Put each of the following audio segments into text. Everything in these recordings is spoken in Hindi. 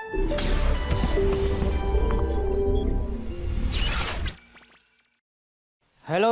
Hello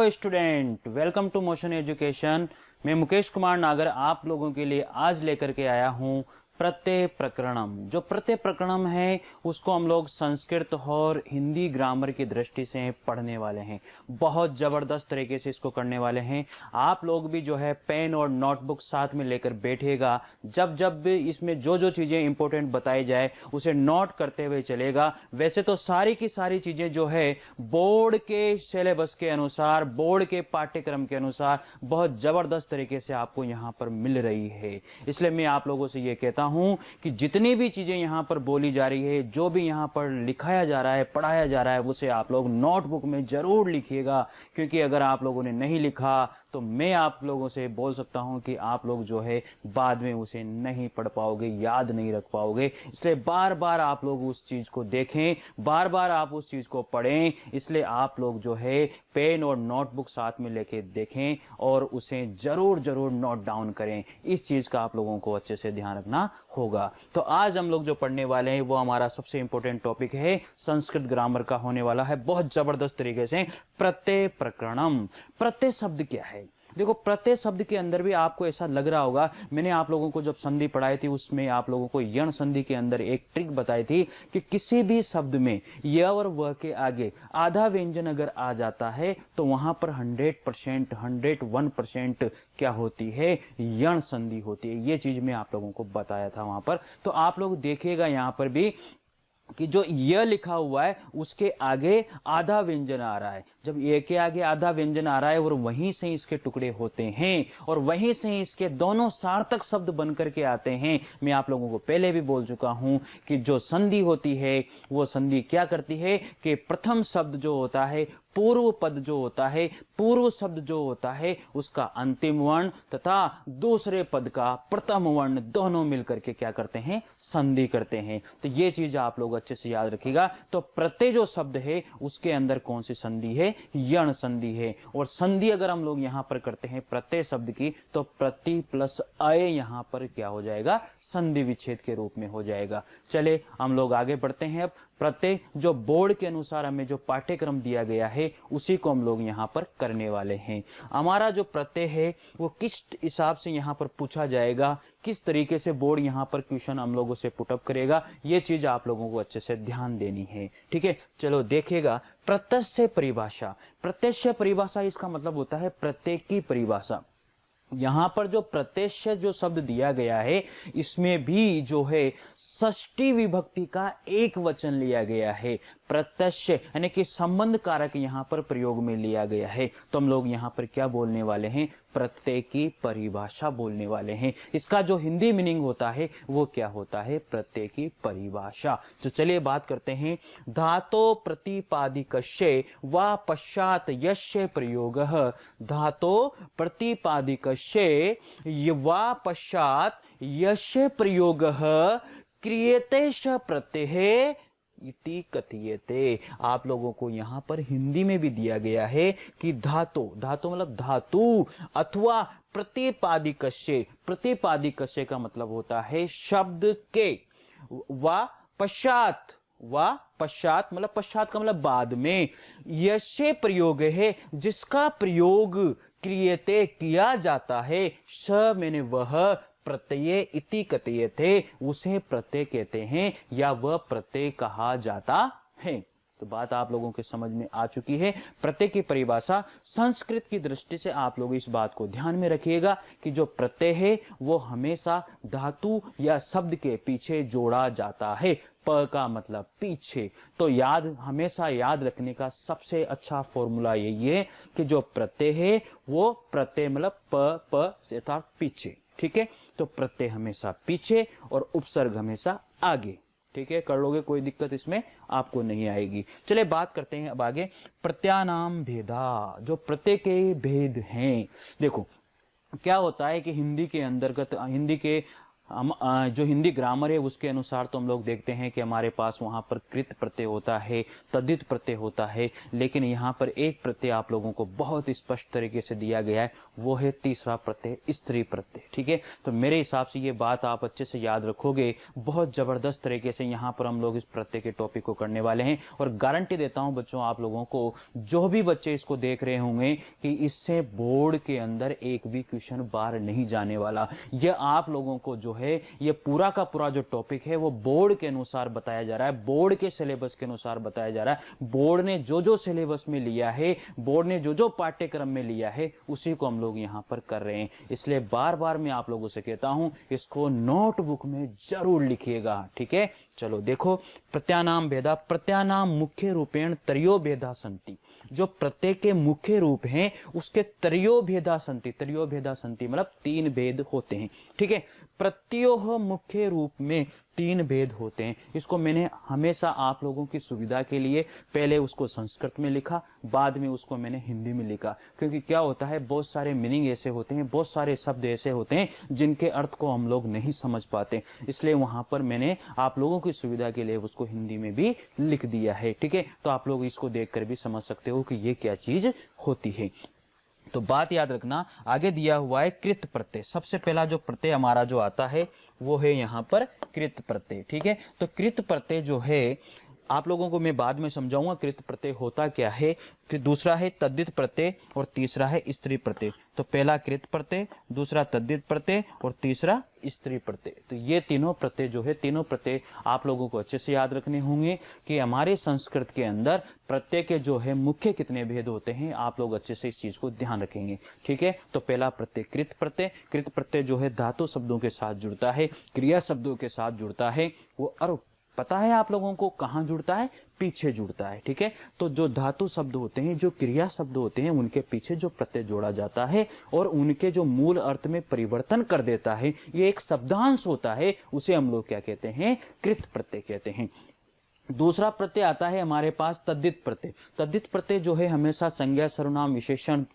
student, welcome to Motion Education. मैं मुकेश कुमार नागर आप लोगों के लिए आज लेकर के आया हूं प्रत्यय प्रकरणम। जो प्रत्यय प्रकरणम है उसको हम लोग संस्कृत और हिंदी ग्रामर की दृष्टि से पढ़ने वाले हैं। बहुत जबरदस्त तरीके से इसको करने वाले हैं। आप लोग भी जो है पेन और नोटबुक साथ में लेकर बैठेगा, जब जब भी इसमें जो जो चीजें इंपॉर्टेंट बताई जाए उसे नोट करते हुए चलेगा। वैसे तो सारी की सारी चीजें जो है बोर्ड के सिलेबस के अनुसार, बोर्ड के पाठ्यक्रम के अनुसार बहुत जबरदस्त तरीके से आपको यहाँ पर मिल रही है। इसलिए मैं आप लोगों से ये कहता हूं कि जितनी भी चीजें यहां पर बोली जा रही है, जो भी यहां पर लिखाया जा रहा है, पढ़ाया जा रहा है, उसे आप लोग नोटबुक में जरूर लिखिएगा। क्योंकि अगर आप लोगों ने नहीं लिखा तो मैं आप लोगों से बोल सकता हूं कि आप लोग जो है बाद में उसे नहीं पढ़ पाओगे, याद नहीं रख पाओगे। इसलिए बार बार आप लोग उस चीज को देखें, बार बार आप उस चीज को पढ़ें। इसलिए आप लोग जो है पेन और नोटबुक साथ में लेके देखें और उसे जरूर जरूर नोट डाउन करें। इस चीज का आप लोगों को अच्छे से ध्यान रखना होगा। तो आज हम लोग जो पढ़ने वाले हैं वो हमारा सबसे इंपॉर्टेंट टॉपिक है, संस्कृत ग्रामर का होने वाला है बहुत जबरदस्त तरीके से प्रत्यय प्रकरणम। प्रत्यय शब्द क्या है? देखो, प्रत्यय शब्द के अंदर भी आपको ऐसा लग रहा होगा, मैंने आप लोगों को जब संधि पढ़ाई थी उसमें आप लोगों को यण संधि के अंदर एक ट्रिक बताई थी कि किसी भी शब्द में य और व के आगे आधा व्यंजन अगर आ जाता है तो वहां पर 100%, 101% क्या होती है? यण संधि होती है। ये चीज मैं आप लोगों को बताया था वहां पर। तो आप लोग देखिएगा यहां पर भी कि जो य लिखा हुआ है उसके आगे आधा व्यंजन आ रहा है। जब ये के आगे आधा व्यंजन आ रहा है और वहीं से इसके टुकड़े होते हैं और वहीं से इसके दोनों सार्थक शब्द बन करके आते हैं। मैं आप लोगों को पहले भी बोल चुका हूं कि जो संधि होती है वो संधि क्या करती है कि प्रथम शब्द जो होता है, पूर्व पद जो होता है, पूर्व शब्द जो होता है उसका अंतिम वर्ण तथा दूसरे पद का प्रथम वर्ण दोनों मिलकर के क्या करते हैं? संधि करते हैं। तो ये चीज आप लोग अच्छे से याद रखिएगा। तो प्रत्यय जो शब्द है उसके अंदर कौन सी संधि है? यण संधि है। और संधि अगर हम लोग यहां पर करते हैं प्रत्यय शब्द की तो प्रति प्लस अय यहां पर क्या हो जाएगा? संधि विच्छेद के रूप में हो जाएगा। चले हम लोग आगे बढ़ते हैं। अब प्रत्यय जो बोर्ड के अनुसार हमें जो पाठ्यक्रम दिया गया है उसी को हम लोग यहाँ पर करने वाले हैं। हमारा जो प्रत्यय है वो किस हिसाब से यहाँ पर पूछा जाएगा, किस तरीके से बोर्ड यहाँ पर क्वेश्चन हम लोगों से पुटअप करेगा, ये चीज आप लोगों को अच्छे से ध्यान देनी है। ठीक है, चलो देखिएगा। प्रत्यय परिभाषा। प्रत्यय परिभाषा इसका मतलब होता है प्रत्यय की परिभाषा। यहां पर जो प्रत्यय जो शब्द दिया गया है इसमें भी जो है षष्ठी विभक्ति का एक वचन लिया गया है। प्रत्यय यानी कि संबंध कारक यहां पर प्रयोग में लिया गया है। तो हम लोग यहां पर क्या बोलने वाले हैं? प्रत्यय की परिभाषा बोलने वाले हैं। इसका जो हिंदी मीनिंग होता है वो क्या होता है? प्रत्यय की परिभाषा। तो चलिए बात करते हैं। धातो प्रतिपादिकस्य वा पश्चात यस्य प्रयोगः। धातो प्रतिपादिकस्य वा पश्चात यस्य प्रयोगः क्रियते स प्रत्यय इति कथ्यते। आप लोगों को यहां पर हिंदी में भी दिया गया है कि धातु, धातु मतलब धातु अथवा प्रतिपादिकस्य। प्रतिपादिकस्य का मतलब होता है शब्द के, वा पश्चात, वा पश्चात मतलब पश्चात का मतलब बाद में, यस्य प्रयोग है जिसका प्रयोग क्रियते किया जाता है, स मैंने वह, प्रत्यय इति कथ्यते उसे प्रत्यय कहते हैं या वह प्रत्यय कहा जाता है। तो बात आप लोगों के समझ में आ चुकी है। प्रत्यय की परिभाषा संस्कृत की दृष्टि से आप लोग इस बात को ध्यान में रखिएगा कि जो प्रत्यय है वो हमेशा धातु या शब्द के पीछे जोड़ा जाता है। प का मतलब पीछे। तो हमेशा याद रखने का सबसे अच्छा फॉर्मूला यही है कि जो प्रत्यय है वो प्रत्यय मतलब प अर्थात पीछे। ठीक है, तो प्रत्यय हमेशा पीछे और उपसर्ग हमेशा आगे। ठीक है, कर लोगे, कोई दिक्कत इसमें आपको नहीं आएगी। चलिए बात करते हैं अब आगे। प्रत्यानाम भेदा। जो प्रत्यय के भेद हैं, देखो क्या होता है कि हिंदी के अंतर्गत, हिंदी के हम जो हिंदी ग्रामर है उसके अनुसार तो हम लोग देखते हैं कि हमारे पास वहां पर कृत प्रत्यय होता है, तद्धित प्रत्यय होता है, लेकिन यहाँ पर एक प्रत्यय आप लोगों को बहुत स्पष्ट तरीके से दिया गया है, वो है तीसरा प्रत्यय, स्त्री प्रत्यय। ठीक है, तो मेरे हिसाब से ये बात आप अच्छे से याद रखोगे। बहुत जबरदस्त तरीके से यहाँ पर हम लोग इस प्रत्यय के टॉपिक को करने वाले हैं, और गारंटी देता हूं बच्चों आप लोगों को, जो भी बच्चे इसको देख रहे होंगे, कि इससे बोर्ड के अंदर एक भी क्वेश्चन बाहर नहीं जाने वाला। यह आप लोगों को जो है ये पूरा का पूरा जो टॉपिक है वो बोर्ड के अनुसार बताया जा रहा है, बोर्ड के सिलेबस के अनुसार बताया जा रहा है। बोर्ड ने जो जो सिलेबस में लिया है, बोर्ड ने जो जो पाठ्यक्रम में लिया है, उसी को हम लोग यहां पर कर रहे हैं। इसलिए बार बार मैं आप लोगों से कहता हूं, इसको नोटबुक में जरूर लिखिएगा। ठीक है, चलो देखो, प्रत्यानाम भेदा, प्रत्यानाम मुख्य रूपेण त्रयो भेदा संति। जो प्रत्यय के मुख्य रूप हैं उसके त्रयो भेदा संति, त्रयो भेदा संति मतलब तीन भेद होते हैं। ठीक है, प्रत्ययों मुख्य रूप में तीन भेद होते हैं। इसको मैंने हमेशा आप लोगों की सुविधा के लिए पहले उसको संस्कृत में लिखा, बाद में उसको मैंने हिंदी में लिखा, क्योंकि क्या होता है, बहुत सारे मीनिंग ऐसे होते हैं, बहुत सारे शब्द ऐसे होते हैं जिनके अर्थ को हम लोग नहीं समझ पाते, इसलिए वहां पर मैंने आप लोगों की सुविधा के लिए उसको हिंदी में भी लिख दिया है। ठीक है, तो आप लोग इसको देखकर भी समझ सकते हो कि ये क्या चीज होती है। तो बात याद रखना, आगे दिया हुआ है कृत प्रत्यय। सबसे पहला जो प्रत्यय हमारा जो आता है वो है यहां पर कृत प्रत्यय। ठीक है, तो कृत प्रत्यय जो है आप लोगों को मैं बाद में समझाऊंगा कृत प्रत्यय होता क्या है। फिर दूसरा है तद्धित प्रत्यय और तीसरा है स्त्री प्रत्यय। तो पहला कृत प्रत्यय, दूसरा तद्धित प्रत्यय और तीसरा स्त्री प्रत्यय। तो ये तीनों प्रत्यय जो है, तीनों प्रत्यय आप लोगों को अच्छे से याद रखने होंगे कि हमारे संस्कृत के अंदर प्रत्यय के जो है मुख्य कितने भेद होते हैं, आप लोग अच्छे से इस चीज को ध्यान रखेंगे। ठीक है, तो पहला प्रत्यय कृत प्रत्यय। कृत प्रत्यय जो है धातु शब्दों के साथ जुड़ता है, क्रिया शब्दों के साथ जुड़ता है। वो और पता है आप लोगों को कहां जुड़ता है, पीछे जुड़ता है। ठीक है, तो जो धातु शब्द होते हैं, जो क्रिया शब्द होते हैं, उनके पीछे जो प्रत्यय जोड़ा जाता है और उनके जो मूल अर्थ में परिवर्तन कर देता है, ये एक शब्दांश होता है, उसे हम लोग क्या कहते हैं, कृत प्रत्यय कहते हैं। दूसरा प्रत्यय आता है हमारे पास तद्धित प्रत्यय। तद्धित प्रत्यय जो है हमेशा संज्ञा, सर्वनाम, विशेषण,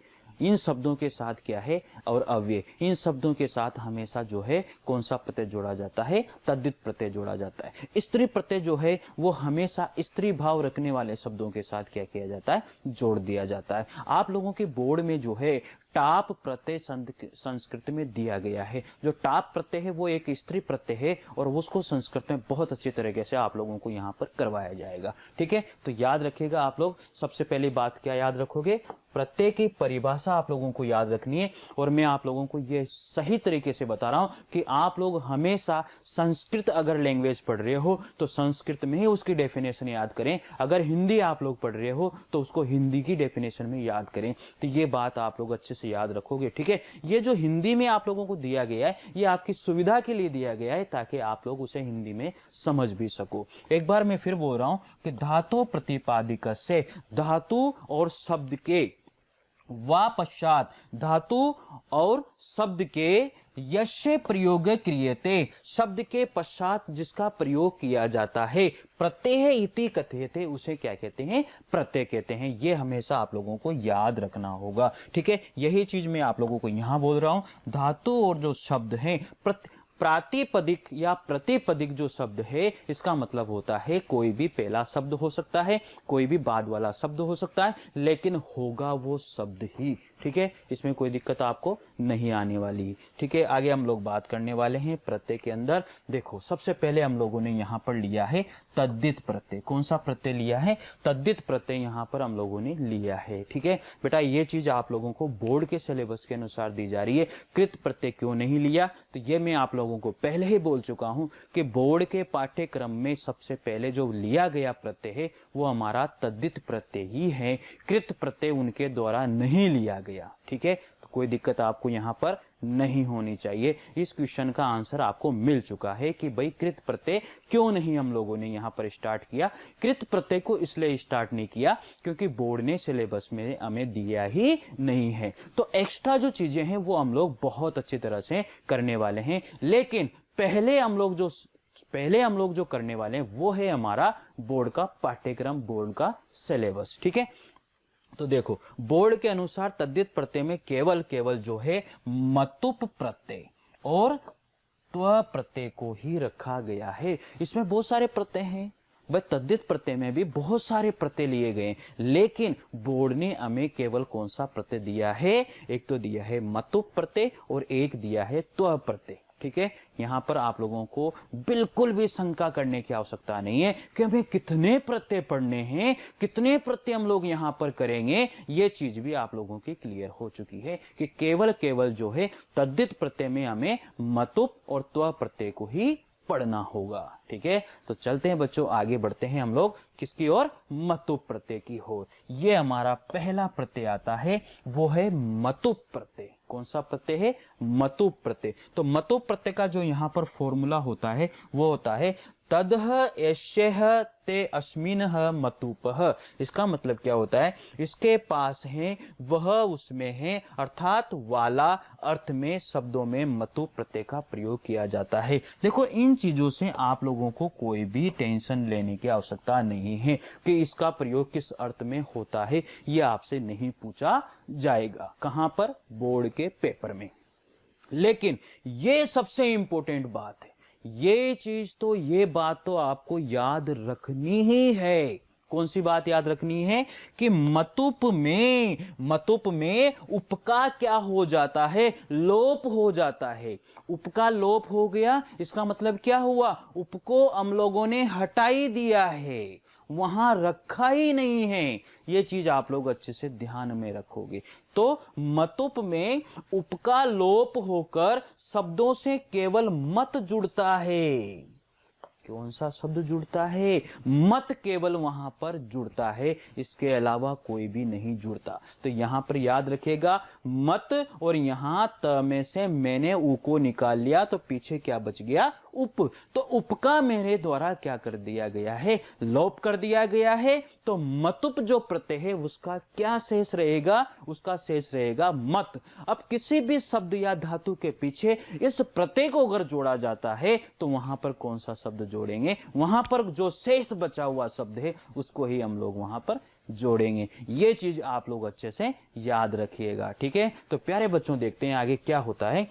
इन शब्दों के साथ क्या है, और अव्यय, इन शब्दों के साथ हमेशा जो है कौन सा प्रत्यय जोड़ा जाता है, तद्धित प्रत्यय जोड़ा जाता है। स्त्री प्रत्यय जो है वो हमेशा स्त्री भाव रखने वाले शब्दों के साथ क्या किया जाता है, जोड़ दिया जाता है। आप लोगों के बोर्ड में जो है टाप प्रत्यय संस्कृत में दिया गया है। जो टाप प्रत्यय है वो एक स्त्री प्रत्यय है और उसको संस्कृत में बहुत अच्छी तरीके से आप लोगों को यहाँ पर करवाया जाएगा। ठीक है, तो याद रखिएगा आप लोग, सबसे पहली बात क्या याद रखोगे, प्रत्यय की परिभाषा आप लोगों को याद रखनी है। और मैं आप लोगों को ये सही तरीके से बता रहा हूं कि आप लोग हमेशा संस्कृत अगर लैंग्वेज पढ़ रहे हो तो संस्कृत में ही उसकी डेफिनेशन याद करें, अगर हिंदी आप लोग पढ़ रहे हो तो उसको हिंदी की डेफिनेशन में याद करें। तो ये बात आप लोग अच्छे से याद रखोगे। ठीक है, ये जो हिंदी में आप लोगों को दिया गया है ये आपकी सुविधा के लिए दिया गया है, ताकि आप लोग उसे हिंदी में समझ भी सको। एक बार मैं फिर बोल रहा हूं कि धातु प्रतिपादिक से, धातु और शब्द के वा पश्चात, धातु और शब्द के यस्य प्रयोग क्रियते, शब्द के पश्चात जिसका प्रयोग किया जाता है, प्रत्यय इति कथ्यते, उसे क्या कहते हैं, प्रत्यय कहते हैं। ये हमेशा आप लोगों को याद रखना होगा। ठीक है, यही चीज मैं आप लोगों को यहां बोल रहा हूं। धातु और जो शब्द हैं, प्रातिपदिक या प्रतिपदिक जो शब्द है, इसका मतलब होता है कोई भी पहला शब्द हो सकता है, कोई भी बाद वाला शब्द हो सकता है, लेकिन होगा वो शब्द ही। ठीक है, इसमें कोई दिक्कत आपको नहीं आने वाली। ठीक है, आगे हम लोग बात करने वाले हैं प्रत्यय के अंदर। देखो, सबसे पहले हम लोगों ने यहां पर लिया है तद्धित प्रत्यय। कौन सा प्रत्यय लिया है, तद्धित प्रत्यय यहां पर हम लोगों ने लिया है। ठीक है बेटा, ये चीज आप लोगों को बोर्ड के सिलेबस के अनुसार दी जा रही है। कृत प्रत्यय क्यों नहीं लिया, तो ये मैं आप लोगों को पहले ही बोल चुका हूं कि बोर्ड के पाठ्यक्रम में सबसे पहले जो लिया गया प्रत्यय है वो हमारा तद्धित प्रत्यय ही है। कृत प्रत्यय उनके द्वारा नहीं लिया गया। ठीक है, तो कोई दिक्कत आपको यहां पर नहीं होनी चाहिए। इस क्वेश्चन का आंसर आपको मिल चुका है कि भाई कृत प्रत्यय क्यों नहीं हम लोगों ने यहां पर स्टार्ट किया। कृत प्रत्यय को इसलिए स्टार्ट नहीं किया क्योंकि बोर्ड ने सिलेबस में हमें दिया ही नहीं है। तो एक्स्ट्रा जो चीजें हैं वो हम लोग बहुत अच्छी तरह से करने वाले हैं, लेकिन पहले हम लोग जो करने वाले हैं वो है हमारा बोर्ड का पाठ्यक्रम, बोर्ड का सिलेबस। ठीक है, तो देखो, बोर्ड के अनुसार तद्धित प्रत्यय में केवल जो है मतुप प्रत्यय और त्व प्रत्यय को ही रखा गया है। इसमें बहुत सारे प्रत्यय हैं भाई, तद्धित प्रत्यय में भी बहुत सारे प्रत्यय लिए गए, लेकिन बोर्ड ने हमें केवल कौन सा प्रत्यय दिया है? एक तो दिया है मतुप प्रत्यय और एक दिया है त्व प्रत्यय। ठीक है, यहां पर आप लोगों को बिल्कुल भी शंका करने की आवश्यकता नहीं है कि हमें कितने प्रत्यय पढ़ने हैं, कितने प्रत्यय हम लोग यहां पर करेंगे। ये चीज भी आप लोगों की क्लियर हो चुकी है कि केवल जो है तद्धित प्रत्यय में हमें मतुप और त्व प्रत्यय को ही पढ़ना होगा। ठीक है, तो चलते हैं बच्चों, आगे बढ़ते हैं हम लोग किसकी ओर? मतुप प्रत्यय की ओर। ये हमारा पहला प्रत्यय आता है, वो है मतुप प्रत्यय। कौन सा प्रत्यय है? मतुप प्रत्यय। तो मतुप प्रत्यय का जो यहां पर फॉर्मूला होता है वो होता है तदह एष्यः ते अस्मिनः मतुपः। इसका मतलब क्या होता है? इसके पास है, वह उसमें है, अर्थात वाला अर्थ में शब्दों में मतुप प्रत्यय का प्रयोग किया जाता है। देखो, इन चीजों से आप लोगों को कोई भी टेंशन लेने की आवश्यकता नहीं है कि इसका प्रयोग किस अर्थ में होता है, यह आपसे नहीं पूछा जाएगा। कहां पर? बोर्ड के पेपर में। लेकिन ये सबसे इंपॉर्टेंट बात है, ये चीज तो, ये बात तो आपको याद रखनी ही है। कौन सी बात याद रखनी है? कि मतुप में उपका क्या हो जाता है? लोप हो जाता है। उपका लोप हो गया, इसका मतलब क्या हुआ? उप को हम लोगों ने हटा ही दिया है, वहां रखा ही नहीं है। ये चीज आप लोग अच्छे से ध्यान में रखोगे। तो मतुप में उपका लोप होकर शब्दों से केवल मत जुड़ता है। कौन सा शब्द जुड़ता है? मत केवल वहां पर जुड़ता है, इसके अलावा कोई भी नहीं जुड़ता। तो यहां पर याद रखिएगा मत, और यहां त में से मैंने उ को निकाल लिया तो पीछे क्या बच गया? उप। तो उप का मेरे द्वारा क्या कर दिया गया है? लोप कर दिया गया है। तो मतुप जो प्रत्यय है उसका क्या शेष रहेगा? उसका शेष रहेगा मत। अब किसी भी शब्द या धातु के पीछे इस प्रत्यय को अगर जोड़ा जाता है तो वहां पर कौन सा शब्द जोड़ेंगे? वहां पर जो शेष बचा हुआ शब्द है उसको ही हम लोग वहां पर जोड़ेंगे। ये चीज आप लोग अच्छे से याद रखिएगा। ठीक है, तो प्यारे बच्चों देखते हैं आगे क्या होता है।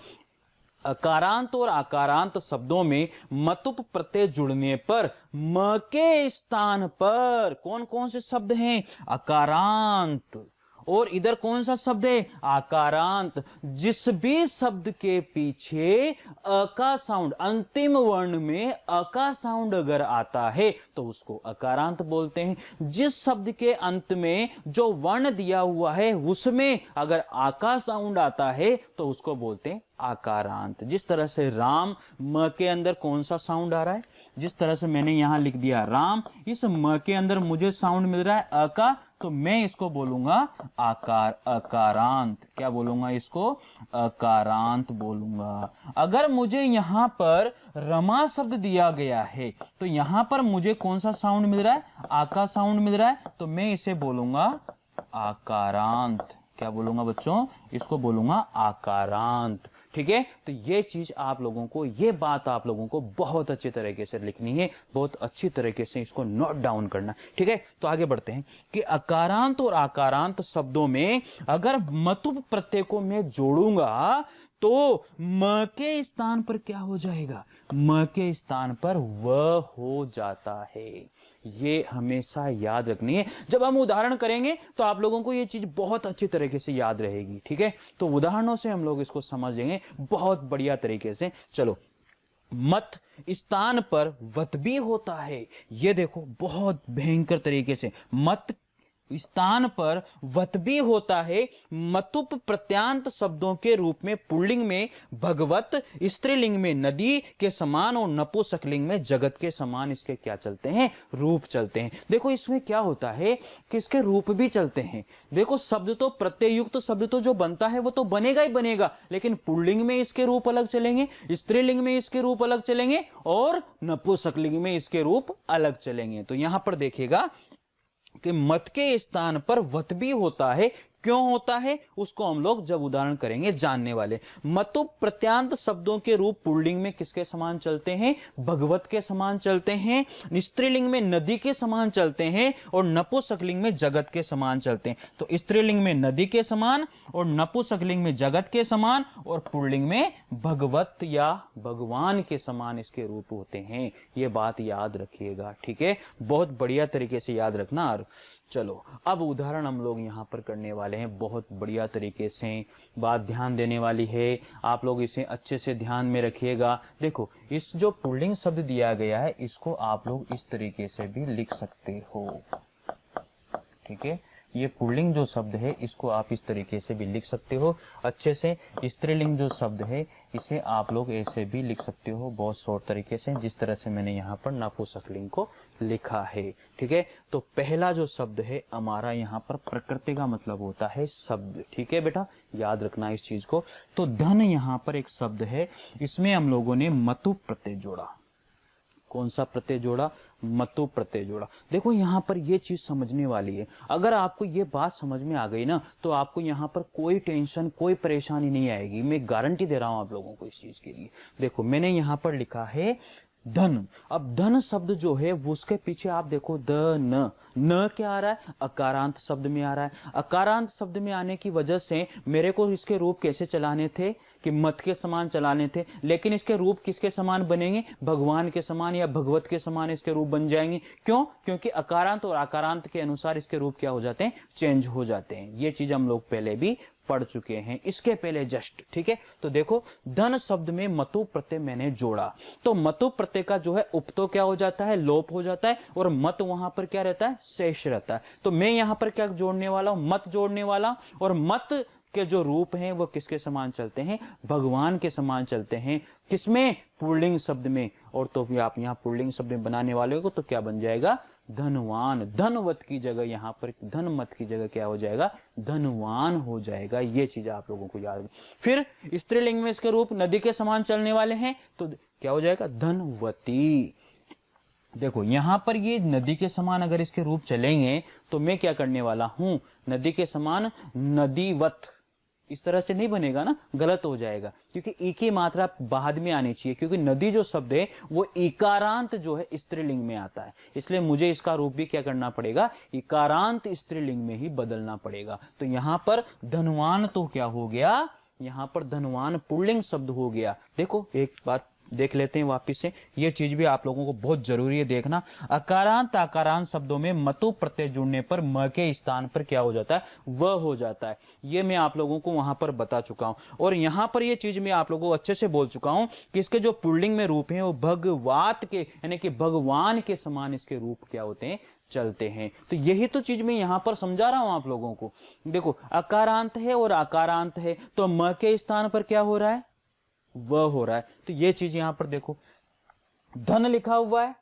अकारांत और आकारांत शब्दों में मतुप प्रत्यय जुड़ने पर म के स्थान पर कौन कौन से शब्द हैं? अकारांत। और इधर कौन सा शब्द है? आकारांत। जिस भी शब्द के पीछे अ का साउंड, अंतिम वर्ण में अ का साउंड अगर आता है तो उसको अकारांत बोलते हैं। जिस शब्द के अंत में जो वर्ण दिया हुआ है उसमें अगर आ का साउंड आता है तो उसको बोलते हैं आकारांत। जिस तरह से राम, म के अंदर कौन सा साउंड आ रहा है? जिस तरह से मैंने यहां लिख दिया राम, इस म के अंदर मुझे साउंड मिल रहा है अ का, तो मैं इसको बोलूंगा अकारांत। क्या बोलूंगा इसको? अकारांत बोलूंगा। अगर मुझे यहां पर रमा शब्द दिया गया है तो यहां पर मुझे कौन सा साउंड मिल रहा है? आ का साउंड मिल रहा है, तो मैं इसे बोलूंगा आकारांत। क्या बोलूंगा बच्चों? इसको बोलूंगा आकारांत। ठीक है, तो ये चीज आप लोगों को, ये बात आप लोगों को बहुत अच्छी तरीके से लिखनी है, बहुत अच्छी तरीके से इसको नोट डाउन करना। ठीक है, तो आगे बढ़ते हैं कि अकारांत और आकारांत शब्दों में अगर मतुप प्रत्यय को मैं जोड़ूंगा तो म के स्थान पर क्या हो जाएगा? म के स्थान पर व हो जाता है। ये हमेशा याद रखनी है। जब हम उदाहरण करेंगे तो आप लोगों को ये चीज बहुत अच्छी तरीके से याद रहेगी। ठीक है, तो उदाहरणों से हम लोग इसको समझेंगे बहुत बढ़िया तरीके से। चलो, मत स्थान पर वत भी होता है। ये देखो बहुत भयंकर तरीके से मत स्थान पर वत भी होता है। मतुप प्रत्यांत शब्दों के रूप में पुल्लिंग में भगवत, स्त्रीलिंग में नदी के समान और नपुंसकलिंग में जगत के समान इसके क्या चलते हैं? रूप चलते हैं। देखो इसमें क्या होता है कि इसके रूप भी चलते हैं। देखो शब्द तो, प्रत्यय युक्त शब्द तो जो बनता है वो तो बनेगा ही बनेगा, लेकिन पुल्लिंग में इसके रूप अलग चलेंगे, स्त्रीलिंग में इसके रूप अलग चलेंगे और नपुंसकलिंग में इसके रूप अलग चलेंगे। तो यहां पर देखिएगा कि मत के स्थान पर वत भी होता है, क्यों होता है उसको हम लोग जब उदाहरण करेंगे जानने वाले। मतु प्रत्यांत शब्दों के रूप पुल्लिंग में किसके समान चलते हैं? भगवत के समान चलते हैं। स्त्रीलिंग में नदी के समान चलते हैं और नपुंसकलिंग में जगत के समान चलते हैं। तो स्त्रीलिंग में नदी के समान और नपुंसकलिंग में जगत के समान और पुल्लिंग में भगवत या भगवान के समान इसके रूप होते हैं। ये बात याद रखिएगा, ठीक है, बहुत बढ़िया तरीके से याद रखना। और चलो अब उदाहरण हम लोग यहां पर करने वाले हैं, बहुत बढ़िया तरीके से बात ध्यान देने वाली है, आप लोग इसे अच्छे से ध्यान में रखिएगा। देखो इस जो पुल्लिंग शब्द दिया गया है इसको आप लोग इस तरीके से भी लिख सकते हो, ठीक है, ये पुल्लिंग जो शब्द है इसको आप इस तरीके से भी लिख सकते हो अच्छे से। स्त्रीलिंग जो शब्द है इसे आप लोग ऐसे भी लिख सकते हो बहुत शॉर्ट तरीके से, जिस तरह से मैंने यहाँ पर नपुंसकलिंग को लिखा है, ठीक है। तो पहला जो शब्द है हमारा यहाँ पर प्रकृति का मतलब होता है शब्द, ठीक है बेटा, याद रखना इस चीज को। तो धन यहाँ पर एक शब्द है, इसमें हम लोगों ने मतु प्रत्यय जोड़ा। कौन सा प्रत्यय जोड़ा? मतु प्रत्यय जोड़ा। देखो यहाँ पर ये चीज समझने वाली है, अगर आपको ये बात समझ में आ गई ना तो आपको यहाँ पर कोई टेंशन कोई परेशानी नहीं आएगी, मैं गारंटी दे रहा हूं आप लोगों को इस चीज के लिए। देखो मैंने यहाँ पर लिखा है धन। अब धन शब्द जो है वो उसके पीछे आप देखो द न क्या आ रहा है? अकारांत शब्द में आ रहा है। अकारांत शब्द में आने की वजह से मेरे को इसके रूप कैसे चलाने थे कि मत के समान चलाने थे, लेकिन इसके रूप किसके समान बनेंगे? भगवान के समान या भगवत के समान इसके रूप बन जाएंगे। क्यों? क्योंकि अकारांत और आकारांत के अनुसार इसके रूप क्या हो जाते हैं? चेंज हो जाते हैं। ये चीज हम लोग पहले भी पढ़ चुके हैं इसके पहले जस्ट, ठीक है। तो देखो धन शब्द में मतु प्रत्यय मैंने जोड़ा, तो मतु प्रत्यय का जो है उपतो क्या हो जाता है? लोप हो जाता है और मत वहां पर क्या रहता है? शेष रहता है। तो मैं यहां पर क्या जोड़ने वाला हूं? मत जोड़ने वाला। और मत के जो रूप हैं वो किसके समान चलते हैं? भगवान के समान चलते हैं। किसमें? पुल्लिंग शब्द में। और तो भी आप यहां पुल्लिंग शब्द में बनाने वाले हो तो क्या बन जाएगा? धनवान। धनवत की जगह यहां पर धनमत की जगह क्या हो जाएगा? धनवान हो जाएगा। ये चीज आप लोगों को याद। फिर स्त्रीलिंग में इसके रूप नदी के समान चलने वाले हैं तो क्या हो जाएगा? धनवती। देखो यहां पर ये नदी के समान अगर इसके रूप चलेंगे तो मैं क्या करने वाला हूं? नदी के समान नदीवत। इस तरह से नहीं बनेगा ना, गलत हो जाएगा, क्योंकि ई की मात्रा बाद में आनी चाहिए, क्योंकि नदी जो शब्द है वो इकारांत जो है स्त्रीलिंग में आता है, इसलिए मुझे इसका रूप भी क्या करना पड़ेगा? इकारांत स्त्रीलिंग में ही बदलना पड़ेगा। तो यहां पर धनवान तो क्या हो गया? यहां पर धनवान पुल्लिंग शब्द हो गया। देखो एक बात देख लेते हैं वापिस से, ये चीज भी आप लोगों को बहुत जरूरी है देखना। अकारांत आकारांत शब्दों में मतु प्रत्यय जुड़ने पर म के स्थान पर क्या हो जाता है? व हो जाता है। ये मैं आप लोगों को वहां पर बता चुका हूं। और यहां पर ये चीज मैं आप लोगों को अच्छे से बोल चुका हूं कि इसके जो पुल्लिंग में रूप हैं वो भगवात के यानी कि भगवान के समान इसके रूप क्या होते हैं? चलते हैं। तो यही तो चीज मैं यहां पर समझा रहा हूं आप लोगों को। देखो अकारांत है और आकारांत है तो म के स्थान पर क्या हो रहा है? वह हो रहा है। तो ये चीज यहां पर देखो धन लिखा हुआ है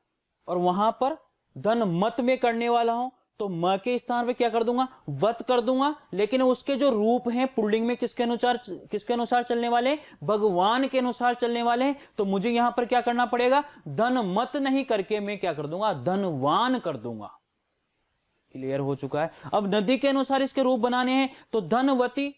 और वहां पर धन मत में करने वाला हूं तो म के स्थान पे क्या कर दूंगा? वत कर दूंगा। लेकिन उसके जो रूप हैं पुल्लिंग में किसके अनुसार चलने वाले? भगवान के अनुसार चलने वाले हैं। तो मुझे यहां पर क्या करना पड़ेगा? धन मत नहीं करके मैं क्या कर दूंगा? धनवान कर दूंगा। क्लियर हो चुका है। अब नदी के अनुसार इसके रूप बनाने हैं तो धनवती।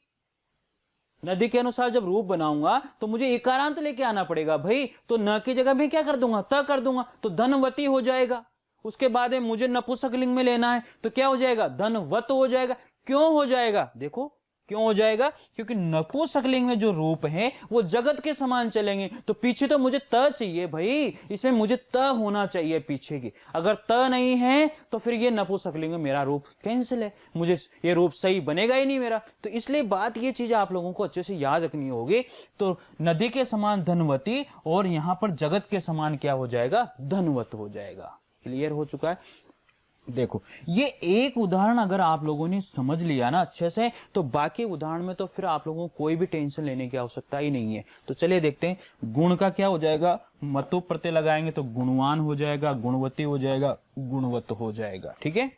नदी के अनुसार जब रूप बनाऊंगा तो मुझे इकारांत लेके आना पड़ेगा भाई, तो न की जगह मैं क्या कर दूंगा? त कर दूंगा, तो धनवती हो जाएगा। उसके बाद मुझे नपुंसकलिंग में लेना है तो क्या हो जाएगा? धनवत हो जाएगा। क्यों हो जाएगा? देखो क्यों हो जाएगा? क्योंकि नपुंसकलिंग में जो रूप है वो जगत के समान चलेंगे। तो पीछे तो मुझे त चाहिए भाई, इसमें मुझे त होना चाहिए पीछे की। अगर त नहीं है तो फिर ये नपुंसकलिंग में मेरा रूप कैंसिल है, मुझे ये रूप सही बनेगा ही नहीं मेरा। तो इसलिए बात ये चीज आप लोगों को अच्छे से याद रखनी होगी। तो नदी के समान धनवती और यहां पर जगत के समान क्या हो जाएगा? धनवत हो जाएगा। क्लियर हो चुका है। देखो ये एक उदाहरण अगर आप लोगों ने समझ लिया ना अच्छे से तो बाकी उदाहरण में तो फिर आप लोगों को कोई भी टेंशन लेने की आवश्यकता ही नहीं है। तो चलिए देखते हैं गुण का क्या हो जाएगा? मतु प्रत्यय लगाएंगे तो गुणवान हो जाएगा, गुणवती हो जाएगा, गुणवत हो जाएगा। ठीक है।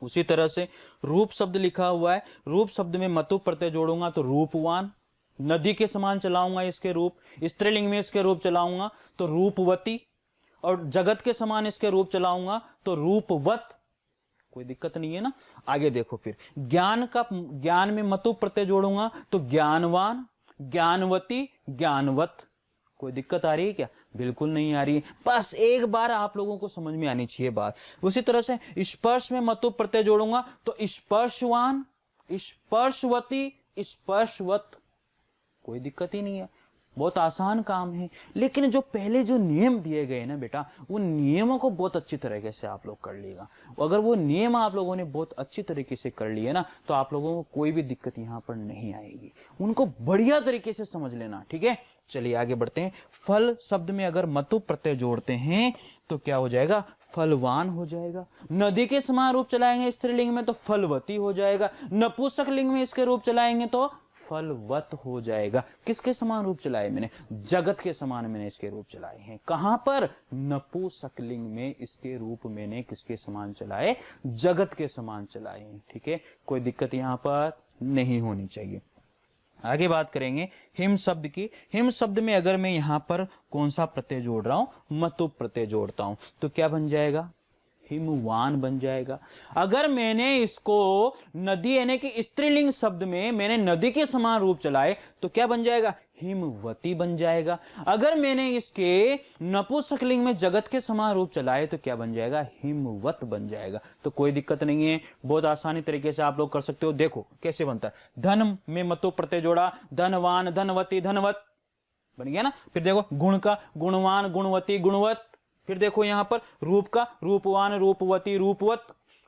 उसी तरह से रूप शब्द लिखा हुआ है, रूप शब्द में मतु प्रत्यय जोड़ूंगा तो रूपवान। नदी के समान चलाऊंगा इसके रूप, स्त्रीलिंग में इसके रूप चलाऊंगा तो रूपवती, और जगत के समान इसके रूप चलाऊंगा तो रूपवत। कोई दिक्कत नहीं है ना। आगे देखो फिर ज्ञान में मतु प्रत्यय जोड़ूंगा तो ज्ञानवान, ज्ञानवती, ज्ञानवत। कोई दिक्कत आ रही है क्या? बिल्कुल नहीं आ रही है। बस एक बार आप लोगों को समझ में आनी चाहिए बात। उसी तरह से स्पर्श में मतु प्रत्यय जोड़ूंगा तो स्पर्शवान, स्पर्शवती, स्पर्शवत। कोई दिक्कत ही नहीं है, बहुत आसान काम है। लेकिन जो पहले जो नियम दिए गए ना बेटा, उन नियमों को बहुत अच्छी तरीके से आप लोग कर लीजिएगा। अगर वो नियम आप लोगों ने बहुत अच्छी तरीके से कर लिए ना तो आप लोगों को कोई भी दिक्कत यहां पर नहीं आएगी। उनको बढ़िया तरीके से समझ लेना, ठीक है। चलिए आगे बढ़ते हैं। फल शब्द में अगर मतु प्रत्यय जोड़ते हैं तो क्या हो जाएगा? फलवान हो जाएगा। नदी के समान रूप चलाएंगे स्त्रीलिंग में तो फलवती हो जाएगा। नपुंसक लिंग में इसके रूप चलाएंगे तो फलवत हो जाएगा। किसके समान रूप चलाए मैंने? जगत के समान मैंने इसके रूप चलाए हैं। कहां पर? नपुंसक लिंग में इसके रूप मैंने किसके समान चलाए? जगत के समान चलाए हैं, ठीक है। कोई दिक्कत यहां पर नहीं होनी चाहिए। आगे बात करेंगे हिम शब्द की। हिम शब्द में अगर मैं यहां पर कौन सा प्रत्यय जोड़ रहा हूं? मतु प्रत्यय जोड़ता हूं तो क्या बन जाएगा? हिमवान बन जाएगा। अगर मैंने इसको नदी यानी कि स्त्रीलिंग शब्द में मैंने नदी के समान रूप चलाए तो क्या बन जाएगा? हिमवती बन जाएगा। अगर मैंने इसके नपुंसकलिंग में जगत के समान रूप चलाए तो क्या बन जाएगा? हिमवत बन जाएगा। तो कोई दिक्कत नहीं है, बहुत आसानी तरीके से आप लोग कर सकते हो। देखो कैसे बनता है। धन में मतु प्रत्यय जोड़ा, धनवान, धनवती, धनवत बन गया ना। फिर देखो गुण का गुणवान, गुणवती, गुणवत। फिर देखो यहां पर रूप का रूपवान, रूपवती, रूपवत।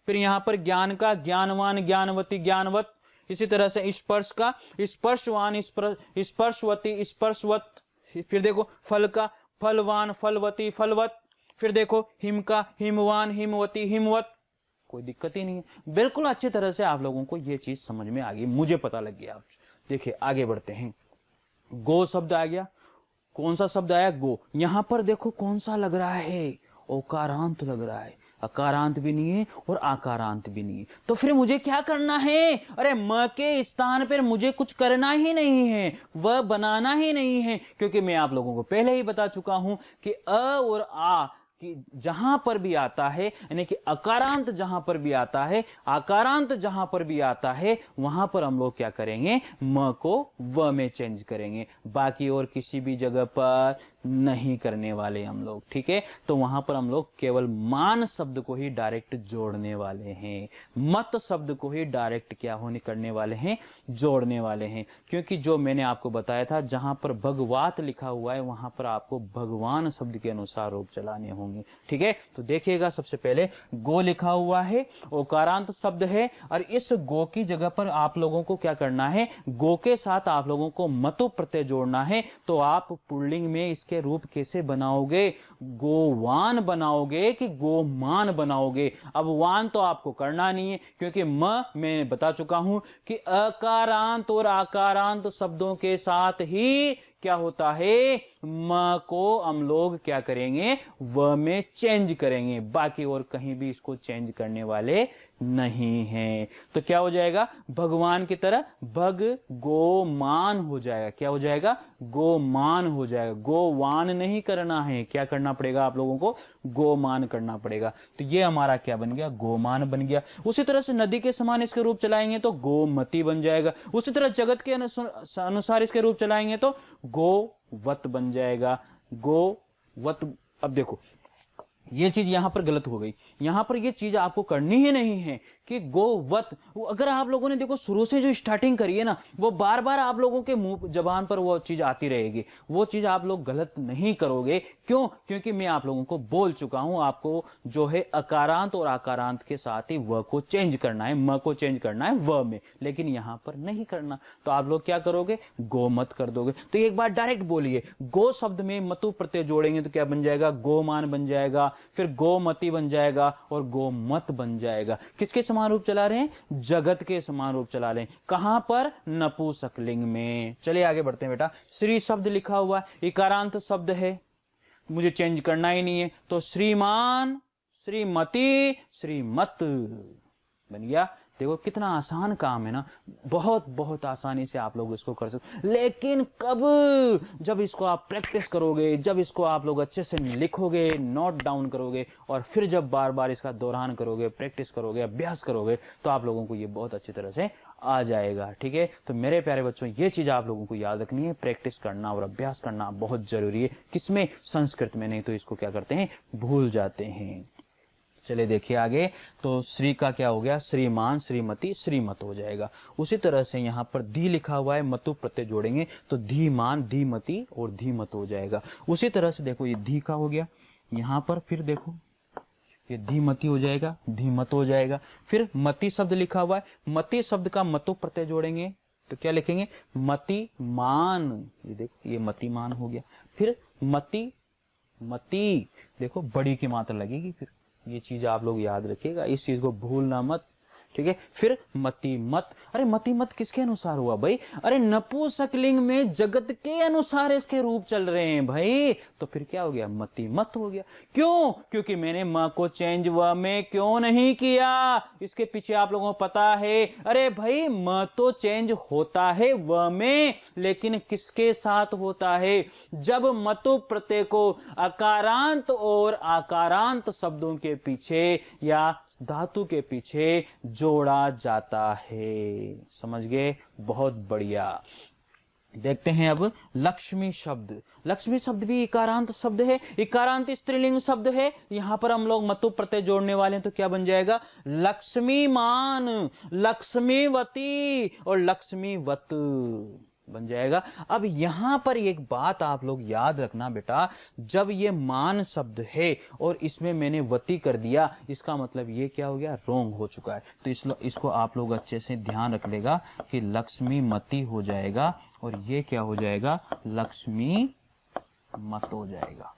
फिर यहां पर ज्ञान का ज्ञानवान, ज्ञानवती, ज्ञानवत। इसी तरह से स्पर्श का स्पर्शवान, स्पर्शवती, स्पर्शवत। फिर देखो फल का फलवान, फलवती, फलवत। फिर देखो हिम का हिमवान, हिमवती, हिमवत। कोई दिक्कत ही नहीं है। बिल्कुल अच्छी तरह से आप लोगों को यह चीज समझ में आ गई, मुझे पता लग गया। देखिए आगे बढ़ते हैं। गो शब्द आ गया। कौन सा शब्द आया? गो। यहां पर देखो कौन सा लग रहा है? ओकारांत लग रहा है। अकारांत भी नहीं है और आकारांत भी नहीं है। तो फिर मुझे क्या करना है? अरे म के स्थान पर मुझे कुछ करना ही नहीं है, वह बनाना ही नहीं है। क्योंकि मैं आप लोगों को पहले ही बता चुका हूं कि अ और आ कि जहां पर भी आता है यानी कि अकारांत जहां पर भी आता है, आकारांत जहां पर भी आता है, वहां पर हम लोग क्या करेंगे? म को व में चेंज करेंगे। बाकी और किसी भी जगह पर नहीं करने वाले हम लोग, ठीक है। तो वहां पर हम लोग केवल मान शब्द को ही डायरेक्ट जोड़ने वाले हैं, मत शब्द को ही डायरेक्ट क्या होने करने वाले हैं? जोड़ने वाले हैं। क्योंकि जो मैंने आपको बताया था जहां पर भगवात लिखा हुआ है वहां पर आपको भगवान शब्द के अनुसार रूप चलाने होंगे, ठीक है। तो देखिएगा सबसे पहले गो लिखा हुआ है, ओकारांत शब्द है, और इस गो की जगह पर आप लोगों को क्या करना है? गो के साथ आप लोगों को मतु प्रत्यय जोड़ना है। तो आप पुल्लिंग में इसके रूप कैसे बनाओगे? गोवान बनाओगे कि गोमान बनाओगे? अब वान तो आपको करना नहीं है क्योंकि मैं बता चुका हूं कि अकारांत और आकारांत शब्दों के साथ ही क्या होता है? म को हम लोग क्या करेंगे? व में चेंज करेंगे। बाकी और कहीं भी इसको चेंज करने वाले नहीं हैं। तो क्या हो जाएगा? भगवान की तरह भग गोमान हो जाएगा। क्या हो जाएगा? गोमान हो जाएगा। गोवान नहीं करना है। क्या करना पड़ेगा आप लोगों को? गोमान करना पड़ेगा। तो ये हमारा क्या बन गया? गोमान बन गया। उसी तरह से नदी के समान इसके रूप चलाएंगे तो गोमती बन जाएगा। उसी तरह जगत के अनुसार इसके रूप चलाएंगे तो गोवत बन जाएगा। गोवत। अब देखो ये चीज यहां पर गलत हो गई। यहां पर ये चीज आपको करनी ही नहीं है कि गोवत। अगर आप लोगों ने देखो शुरू से जो स्टार्टिंग करी है ना, वो बार बार आप लोगों के मुंह जबान पर वो चीज आती रहेगी। वो चीज आप लोग गलत नहीं करोगे। क्यों? क्योंकि मैं आप लोगों को बोल चुका हूं, आपको जो है अकारांत और आकारांत के साथ ही व को चेंज करना है, म को चेंज करना है व में, लेकिन यहां पर नहीं करना। तो आप लोग क्या करोगे? गोमत कर दोगे। तो एक बार डायरेक्ट बोलिए, गो शब्द में मतु प्रत्यय जोड़ेंगे तो क्या बन जाएगा? गोमान बन जाएगा, फिर गोमती बन जाएगा और गोमत बन जाएगा। किसके समान रूप चला रहे हैं? जगत के समान रूप चला रहे हैं। कहां पर? नपुंसकलिंग में। चलिए आगे बढ़ते हैं बेटा। श्री शब्द लिखा हुआ है, इकारांत शब्द है, मुझे चेंज करना ही नहीं है। तो श्रीमान, श्रीमती, श्रीमत बन गया। देखो कितना आसान काम है ना, बहुत बहुत आसानी से आप लोग इसको कर सकते। लेकिन कब, जब इसको आप प्रैक्टिस करोगे, जब इसको आप लोग अच्छे से लिखोगे, नोट डाउन करोगे, और फिर जब बार बार इसका दोहरान करोगे, प्रैक्टिस करोगे, अभ्यास करोगे, तो आप लोगों को ये बहुत अच्छी तरह से आ जाएगा। ठीक है, तो मेरे प्यारे बच्चों, ये चीज आप लोगों को याद रखनी है, प्रैक्टिस करना और अभ्यास करना बहुत जरूरी है। किसमें? संस्कृत में, नहीं तो इसको क्या करते हैं, भूल जाते हैं। चलिए देखिए आगे, तो श्री का क्या हो गया, श्रीमान, श्रीमती, श्रीमत हो जाएगा। उसी तरह से यहाँ पर धी लिखा हुआ है, मतु प्रत्यय जोड़ेंगे तो धीमान, धीमती और धीमत हो जाएगा। उसी तरह से देखो ये धी का हो गया, यहाँ पर फिर देखो ये धीमती हो जाएगा, धीमत हो जाएगा। फिर मति शब्द लिखा हुआ है, मति शब्द का मतु प्रत्यय जोड़ेंगे तो क्या लिखेंगे, मति मान, ये देखो ये मति मान हो गया। फिर मति, मति देखो बड़ी की मात्रा लगेगी, फिर ये चीज आप लोग याद रखिएगा, इस चीज को भूलना मत। ठीक है, फिर मति मत, अरे मति मत किसके अनुसार हुआ भाई, अरे नपुंसकलिंग में जगत के अनुसार इसके रूप चल रहे हैं भाई, तो फिर क्या हो गया, मति मत हो गया। क्यों? क्योंकि मैंने म को चेंज व में क्यों नहीं किया, इसके पीछे आप लोगों को पता है। अरे भाई म तो चेंज होता है व में, लेकिन किसके साथ होता है, जब मतु प्रत्यय को अकारांत और आकारांत शब्दों के पीछे या धातु के पीछे जोड़ा जाता है। समझ गए? बहुत बढ़िया। देखते हैं अब लक्ष्मी शब्द। लक्ष्मी शब्द भी इकारांत शब्द है, इकारांत स्त्रीलिंग शब्द है। यहां पर हम लोग मतु प्रत्यय जोड़ने वाले हैं तो क्या बन जाएगा, लक्ष्मीमान, लक्ष्मीवती और लक्ष्मीवत बन जाएगा। अब यहां पर एक बात आप लोग याद रखना बेटा, जब ये मान शब्द है और इसमें मैंने वती कर दिया, इसका मतलब ये क्या हो गया, रोंग हो चुका है। तो इसको आप लोग अच्छे से ध्यान रख लेगा कि लक्ष्मीमती हो जाएगा और ये क्या हो जाएगा, लक्ष्मी मत हो जाएगा।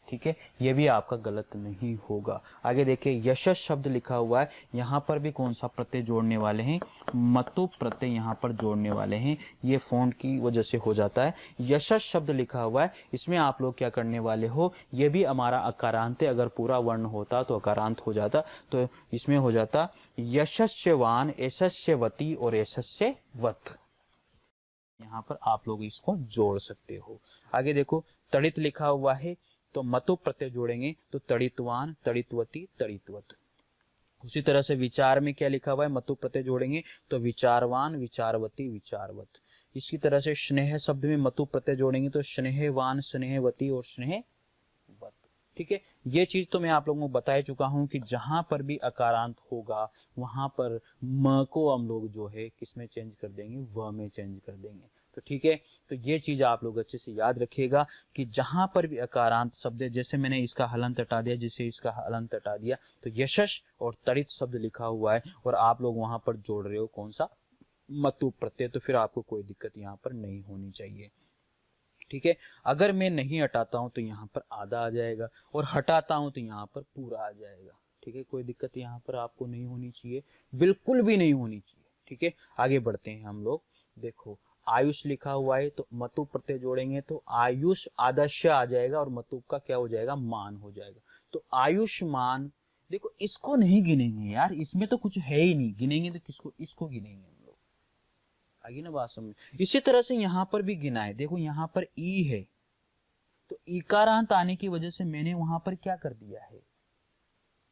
ठीक है, ये भी आपका गलत नहीं होगा। आगे देखिए, यशस शब्द लिखा हुआ है, यहां पर भी कौन सा प्रत्यय जोड़ने वाले हैं, मतु प्रत्यय यहां पर जोड़ने वाले हैं। ये फॉन्ट की वजह से हो जाता है। यशस शब्द लिखा हुआ है, इसमें आप लोग क्या करने वाले हो, ये भी हमारा अकारांत है, अगर पूरा वर्ण होता तो अकारांत हो जाता, तो इसमें हो जाता यशस्यवान, यशस्यवती और यशस्यवत। यहां पर आप लोग इसको जोड़ सकते हो। आगे देखो, तड़ित लिखा हुआ है तो मतु प्रत्यय जोड़ेंगे तो तड़ितवान, तड़ितवती, तड़ितवत। उसी तरह से विचार में क्या लिखा हुआ है, मतु प्रत्यय जोड़ेंगे तो विचारवान, विचारवती, विचारवत। इसी तरह से स्नेह शब्द में मतु प्रत्यय जोड़ेंगे तो स्नेहवान, स्नेहवती और स्नेहवत। ठीक है, ये चीज तो मैं आप लोगों को बता चुका हूं कि जहां पर भी अकारांत होगा वहां पर म को हम लोग जो है किसमें चेंज कर देंगे, व में चेंज कर देंगे। तो ठीक है, तो ये चीज आप लोग अच्छे से याद रखिएगा कि जहां पर भी अकारांत शब्द है, जैसे मैंने इसका हलंत हटा दिया, जिसे इसका हलंत हटा दिया, तो यशस और तड़ित शब्द लिखा हुआ है और आप लोग वहां पर जोड़ रहे हो कौन सा, मतु प्रत्यय, तो फिर आपको कोई दिक्कत यहाँ पर नहीं होनी चाहिए। ठीक है, अगर मैं नहीं हटाता हूं तो यहाँ पर आधा आ जाएगा और हटाता हूं तो यहाँ पर पूरा आ जाएगा। ठीक है, कोई दिक्कत यहाँ पर आपको नहीं होनी चाहिए, बिल्कुल भी नहीं होनी चाहिए। ठीक है, आगे बढ़ते हैं हम लोग। देखो, आयुष लिखा हुआ है तो मतु प्रत्यय जोड़ेंगे तो आयुष आदर्श आ जाएगा और मतु का क्या हो जाएगा, मान हो जाएगा। तो आयुष्मान, देखो इसको नहीं गिनेंगे यार, इसमें तो कुछ है ही नहीं, गिनेंगे तो किसको, इसको गिनेंगे हम लोग। आगे ना बात समझ। इसी तरह से यहां पर भी गिना है, देखो यहां पर ई है तो इकारांत आने की वजह से मैंने वहां पर क्या कर दिया है,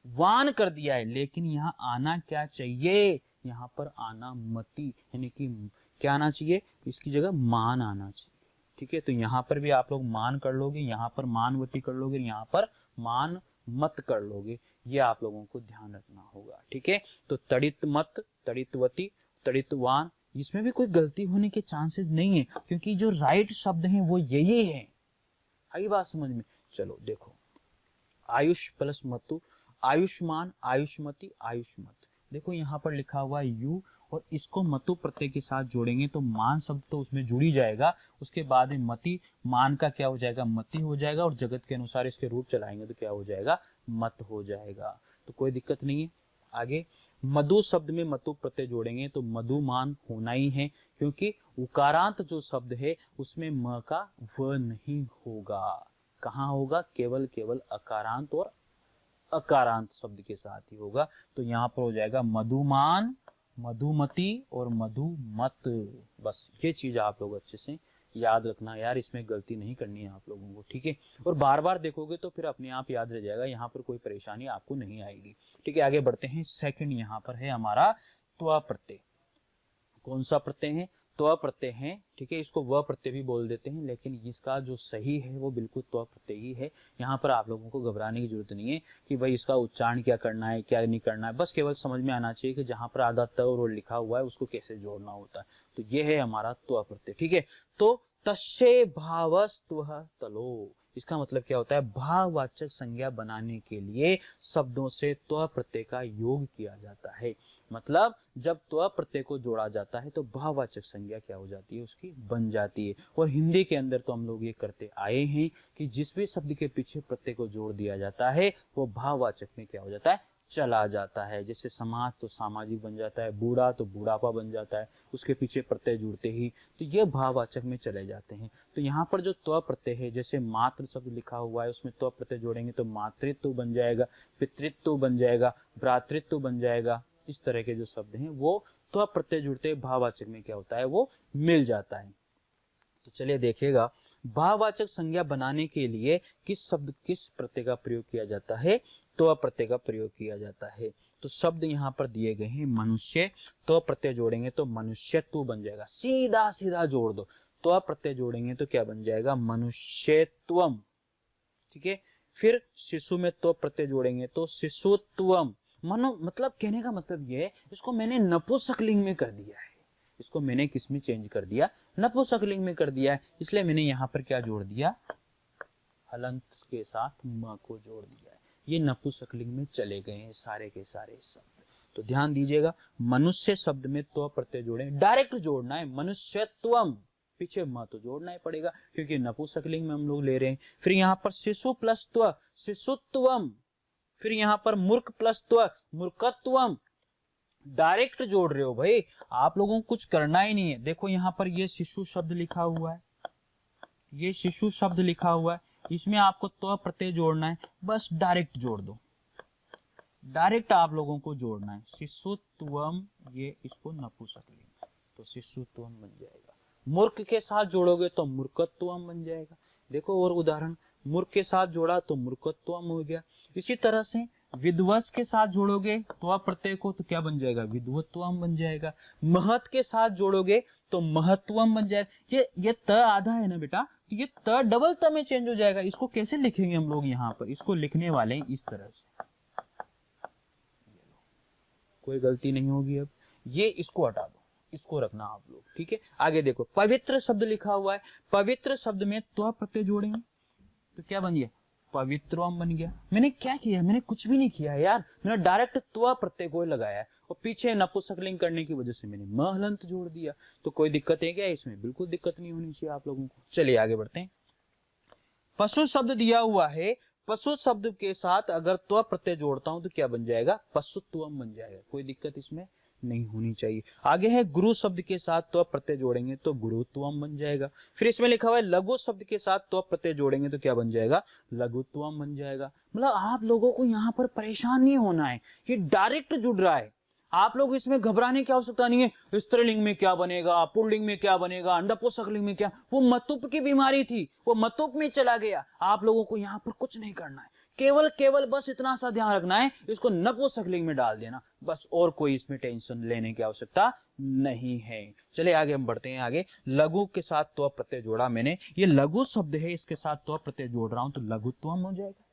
वान कर दिया है, लेकिन यहाँ आना क्या चाहिए, यहाँ पर आना मति, यानी कि क्या आना चाहिए, इसकी जगह मान आना चाहिए। ठीक है, तो यहाँ पर भी आप लोग मान कर लोगे, यहाँ पर मानवती कर लोगे, यहाँ पर मान मत कर लोगे, ये आप लोगों को ध्यान रखना होगा। ठीक है, तो तड़ित मत, तड़ितवती, तड़ितवान, इसमें भी कोई गलती होने के चांसेस नहीं है, क्योंकि जो राइट शब्द है वो यही है। आई बात समझ में? चलो देखो, आयुष प्लस मतु, आयुष्मान, आयुष्मती, आयुष्मत। देखो यहाँ पर लिखा हुआ है यू, और इसको मतु प्रत्यय के साथ जोड़ेंगे तो मान शब्द तो उसमें जुड़ ही जाएगा, उसके बाद में मति, मान का क्या हो जाएगा, मति हो जाएगा, और जगत के अनुसार इसके रूप चलाएंगे तो क्या हो जाएगा, मत हो जाएगा। तो कोई दिक्कत नहीं है। आगे, मधु शब्द में मतु प्रत्यय जोड़ेंगे तो मधुमान होना ही है, क्योंकि उकारांत जो शब्द है उसमें म का व नहीं होगा। कहाँ होगा, केवल केवल अकारांत और अकारांत शब्द के साथ ही होगा। तो यहाँ पर हो जाएगा मधुमान मधुमती और मधुमत। बस ये चीज आप लोग अच्छे से याद रखना यार, इसमें गलती नहीं करनी है आप लोगों को, ठीक है। और बार बार देखोगे तो फिर अपने आप याद रह जाएगा, यहाँ पर कोई परेशानी आपको नहीं आएगी, ठीक है। आगे बढ़ते हैं। सेकंड यहाँ पर है हमारा त्व प्रत्यय। कौन सा प्रत्यय है? त्व प्रत्यय है, ठीक है। इसको व प्रत्यय भी बोल देते हैं, लेकिन इसका जो सही है वो बिल्कुल त्व प्रत्यय ही है। यहाँ पर आप लोगों को घबराने की जरूरत नहीं है कि भाई इसका उच्चारण क्या करना है क्या नहीं करना है, बस केवल समझ में आना चाहिए कि जहां पर आधा त और लिखा हुआ है उसको कैसे जोड़ना होता है। तो ये है हमारा त्व प्रत्यय, ठीक है। तो तस्ये भावस्त्वः तलो, इसका मतलब क्या होता है? भाववाचक संज्ञा बनाने के लिए शब्दों से त्व प्रत्यय का योग किया जाता है। मतलब जब त्व प्रत्यय को जोड़ा जाता है तो भाववाचक संज्ञा क्या हो जाती है? उसकी बन जाती है। और हिंदी के अंदर तो हम लोग ये करते आए हैं कि जिस भी शब्द के पीछे प्रत्यय को जोड़ दिया जाता है वो भाववाचक में क्या हो जाता है? चला जाता है। जैसे समाज तो सामाजिक बन जाता है, बूढ़ा तो बूढ़ापा बन जाता है, उसके पीछे प्रत्यय जुड़ते ही तो ये भाववाचक में चले जाते हैं। तो यहाँ पर जो त्व प्रत्यय है, जैसे मातृ शब्द लिखा हुआ है उसमें त्व प्रत्यय जोड़ेंगे तो मातृत्व बन जाएगा, पितृत्व बन जाएगा, भ्रातृत्व बन जाएगा। इस तरह के जो शब्द हैं वो त्व प्रत्यय जुड़ते भाववाचक में क्या होता है? वो मिल जाता है। तो चलिए देखिएगा, भाववाचक संज्ञा बनाने के लिए किस शब्द किस प्रत्यय का प्रयोग किया जाता है? त्व प्रत्यय का प्रयोग किया जाता है। तो शब्द यहाँ पर दिए गए हैं मनुष्य, त्व प्रत्यय जोड़ेंगे तो मनुष्यत्व बन जाएगा। सीधा सीधा जोड़ दो, त्व प्रत्यय जोड़ेंगे तो क्या बन जाएगा? मनुष्यत्वम, ठीक है। फिर शिशु में त्व प्रत्यय जोड़ेंगे तो शिशुत्वम। मतलब कहने का मतलब ये है, इसको मैंने नपुंसकलिंग में कर दिया है, इसको मैंने किस में चेंज कर दिया? नपुंसकलिंग में कर दिया है। इसलिए मैंने यहाँ पर क्या जोड़ दिया? हलंत के साथ म को जोड़ दिया है। ये नपुंसकलिंग में चले गए हैं सारे के सारे शब्द। तो ध्यान दीजिएगा, मनुष्य शब्द में त्व प्रत्यय जोड़े, डायरेक्ट जोड़ना है मनुष्यत्वम, पीछे म तो जोड़ना ही पड़ेगा क्योंकि नपुंसकलिंग में हम लोग ले रहे हैं। फिर यहाँ पर शिशु प्लस त्व शिशुत्वम, फिर यहाँ पर मूर्ख प्लस त्व मूर्खत्वम। डायरेक्ट जोड़ रहे हो भाई, आप लोगों को कुछ करना ही नहीं है। देखो यहाँ पर ये शिशु शब्द लिखा हुआ है, ये शिशु शब्द लिखा हुआ है, इसमें आपको त्व प्रत्यय जोड़ना है, बस डायरेक्ट जोड़ दो, डायरेक्ट आप लोगों को जोड़ना है। शिशुत्वम, ये इसको नपुंसकलिंग, तो शिशुत्वम बन जाएगा। मूर्ख के साथ जोड़ोगे तो मूर्खत्वम बन जाएगा। देखो और उदाहरण, मूर्ख के साथ जोड़ा तो मूर्खत्वम हो गया। इसी तरह से विद्वस के साथ जोड़ोगे त्व प्रत्यय को तो क्या बन जाएगा? विद्वत्वम बन जाएगा। महत के साथ जोड़ोगे तो महत्वम बन जाएगा। ये त आधा है ना बेटा, तो ये त डबल त में चेंज हो जाएगा। इसको कैसे लिखेंगे हम लोग? यहाँ पर इसको लिखने वाले हैं इस तरह से, कोई गलती नहीं होगी। अब ये इसको हटा दो, इसको रखना आप लोग, ठीक है। आगे देखो, पवित्र शब्द लिखा हुआ है, पवित्र शब्द में त्व प्रत्यय जोड़ेंगे तो क्या बन गया? पवित्रम बन गया। मैंने क्या किया? मैंने कुछ भी नहीं किया है यार, मैंने डायरेक्ट त्व प्रत्यय को लगाया है और पीछे नपुंसकलिंग करने की वजह से मैंने म हलंत जोड़ दिया। तो कोई दिक्कत है क्या इसमें? बिल्कुल दिक्कत नहीं होनी चाहिए आप लोगों को। चलिए आगे बढ़ते हैं। पशु शब्द दिया हुआ है, पशु शब्द के साथ अगर त्व प्रत्यय जोड़ता हूं तो क्या बन जाएगा? पशुत्वम बन जाएगा। कोई दिक्कत इसमें नहीं होनी चाहिए। आगे है गुरु शब्द के साथ त्व प्रत्यय जोड़ेंगे तो गुरुत्वम बन जाएगा। फिर इसमें लिखा हुआ है लघु शब्द के साथ त्व प्रत्यय जोड़ेंगे तो क्या बन जाएगा? लघुत्वम बन जाएगा। मतलब आप लोगों को यहाँ पर परेशान नहीं होना है, ये डायरेक्ट जुड़ रहा है। आप लोग इसमें घबराने की आवश्यकता नहीं है। स्त्रीलिंग में क्या बनेगा, पुल्लिंग में क्या बनेगा, नपुंसकलिंग में क्या, वो मतुप की बीमारी थी, वो मतुप में चला गया। आप लोगों को यहाँ पर कुछ नहीं करना है, केवल बस इतना सा ध्यान रखना है, इसको नपुंसकलिंग में डाल देना बस, और कोई इसमें टेंशन लेने की आवश्यकता नहीं है। चलिए आगे हम बढ़ते हैं। आगे लघु के साथ त्व प्रत्यय जोड़ा मैंने, ये लघु शब्द है, इसके साथ त्व प्रत्यय जोड़ रहा हूं तो लघुत्वम हो जाएगा।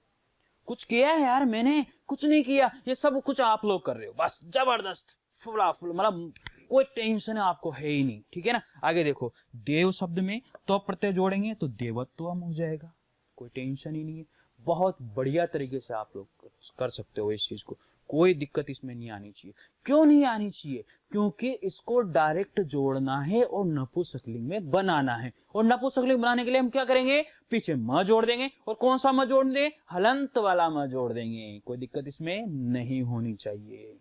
कुछ किया है यार? मैंने कुछ नहीं किया, ये सब कुछ आप लोग कर रहे हो, बस जबरदस्त फुला फुल, मतलब कोई टेंशन आपको है ही नहीं, ठीक है ना। आगे देखो, देव शब्द में त्व प्रत्यय जोड़ेंगे तो देवत्वम हो जाएगा, कोई टेंशन ही नहीं है। बहुत बढ़िया तरीके से आप लोग कर सकते हो इस चीज को, कोई दिक्कत इसमें नहीं आनी चाहिए। क्यों नहीं आनी चाहिए? क्योंकि इसको डायरेक्ट जोड़ना है और नपुंसकलिंग में बनाना है, और नपुंसकलिंग बनाने के लिए हम क्या करेंगे? पीछे म जोड़ देंगे, और कौन सा म जोड़ देंगे? हलंत वाला म जोड़ देंगे। कोई दिक्कत इसमें नहीं होनी चाहिए।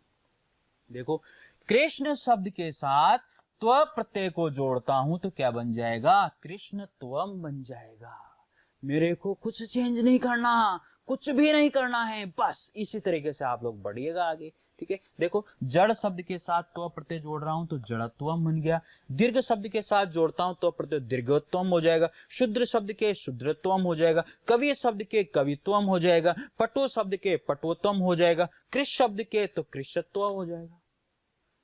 देखो, कृष्ण शब्द के साथ त्व प्रत्यय को जोड़ता हूं तो क्या बन जाएगा? कृष्णत्वम बन जाएगा। मेरे को कुछ चेंज नहीं करना, कुछ भी नहीं करना है, बस इसी तरीके से आप लोग बढ़िएगा आगे। ठीक है, देखो जड़ शब्द के साथ त्व प्रत्यय जोड़ रहा हूं तो जड़त्वम बन गया, दीर्घ शब्द के साथ जोड़ता हूं तो प्रत्यय दीर्घत्वम हो जाएगा, शुद्र शब्द के शुद्रत्वम हो जाएगा, कवि शब्द के कवित्वम हो जाएगा, पटु शब्द के पटुत्वम हो जाएगा, कृष शब्द के तो कृषत्व हो जाएगा।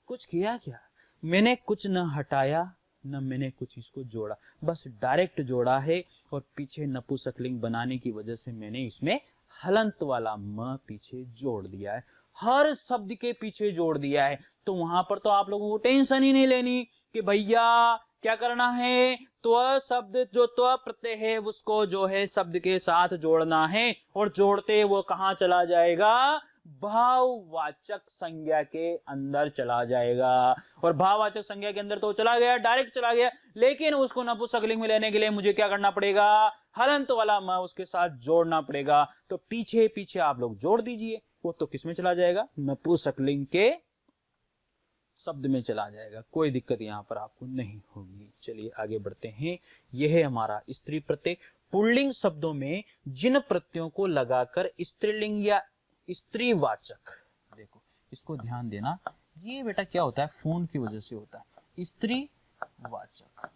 कुछ किया क्या, मैंने कुछ न हटाया न मैंने कुछ इसको जोड़ा, बस डायरेक्ट जोड़ा है और पीछे नपुंसकलिंग बनाने की वजह से मैंने इसमें हलंत वाला म पीछे जोड़ दिया है, हर शब्द के पीछे जोड़ दिया है। तो वहां पर तो आप लोगों को टेंशन ही नहीं लेनी कि भैया क्या करना है, त्व शब्द जो त्व प्रत्यय है उसको जो है शब्द के साथ जोड़ना है, और जोड़ते वो कहां चला जाएगा, भाववाचक संज्ञा के अंदर चला जाएगा। और भाववाचक संज्ञा के अंदर तो चला गया, डायरेक्ट चला गया, लेकिन उसको नपुंसकलिंग में लेने के लिए मुझे क्या करना पड़ेगा, हलंत वाला म उसके साथ जोड़ना पड़ेगा। तो पीछे पीछे आप लोग जोड़ दीजिए, वो तो किस में चला जाएगा, नपुंसकलिंग के शब्द में चला जाएगा, कोई दिक्कत यहां पर आपको नहीं होगी। चलिए आगे बढ़ते हैं। यह है हमारा स्त्री प्रत्यय। पुल्लिंग शब्दों में जिन प्रत्ययों को लगाकर स्त्रीलिंग या स्त्रीवाचक, देखो इसको ध्यान देना, ये बेटा क्या होता है, फोन की वजह से होता है स्त्रीवाचक।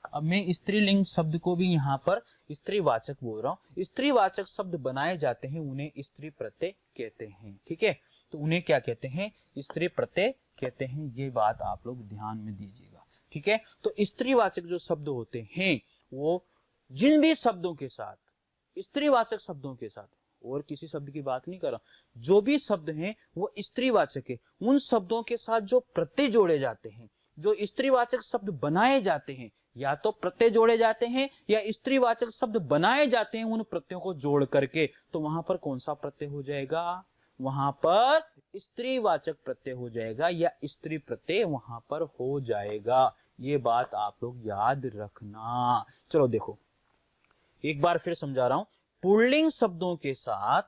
अब मैं स्त्रीलिंग शब्द को भी यहाँ पर स्त्रीवाचक बोल रहा हूँ। स्त्रीवाचक शब्द बनाए जाते हैं उन्हें स्त्री प्रत्यय कहते हैं। ठीक है, तो उन्हें क्या कहते हैं, स्त्री प्रत्यय कहते हैं। ये बात आप लोग ध्यान में दीजिएगा। ठीक है, तो स्त्रीवाचक जो शब्द होते हैं वो जिन भी शब्दों के साथ, स्त्रीवाचक शब्दों के साथ, और किसी शब्द की बात नहीं कर रहा, जो भी शब्द हैं वो स्त्रीवाचक है, उन शब्दों के साथ जो प्रत्यय जोड़े जाते हैं, जो स्त्रीवाचक शब्द बनाए जाते हैं, या तो प्रत्यय जोड़े जाते हैं या स्त्रीवाचक शब्द बनाए जाते हैं उन प्रत्ययों को जोड़ करके, तो वहां पर कौन सा प्रत्यय हो जाएगा, वहां पर स्त्रीवाचक प्रत्यय हो जाएगा या स्त्री प्रत्यय वहां पर हो जाएगा। ये बात आप लोग याद रखना। चलो देखो एक बार फिर समझा रहा हूं। पुल्लिंग शब्दों के साथ,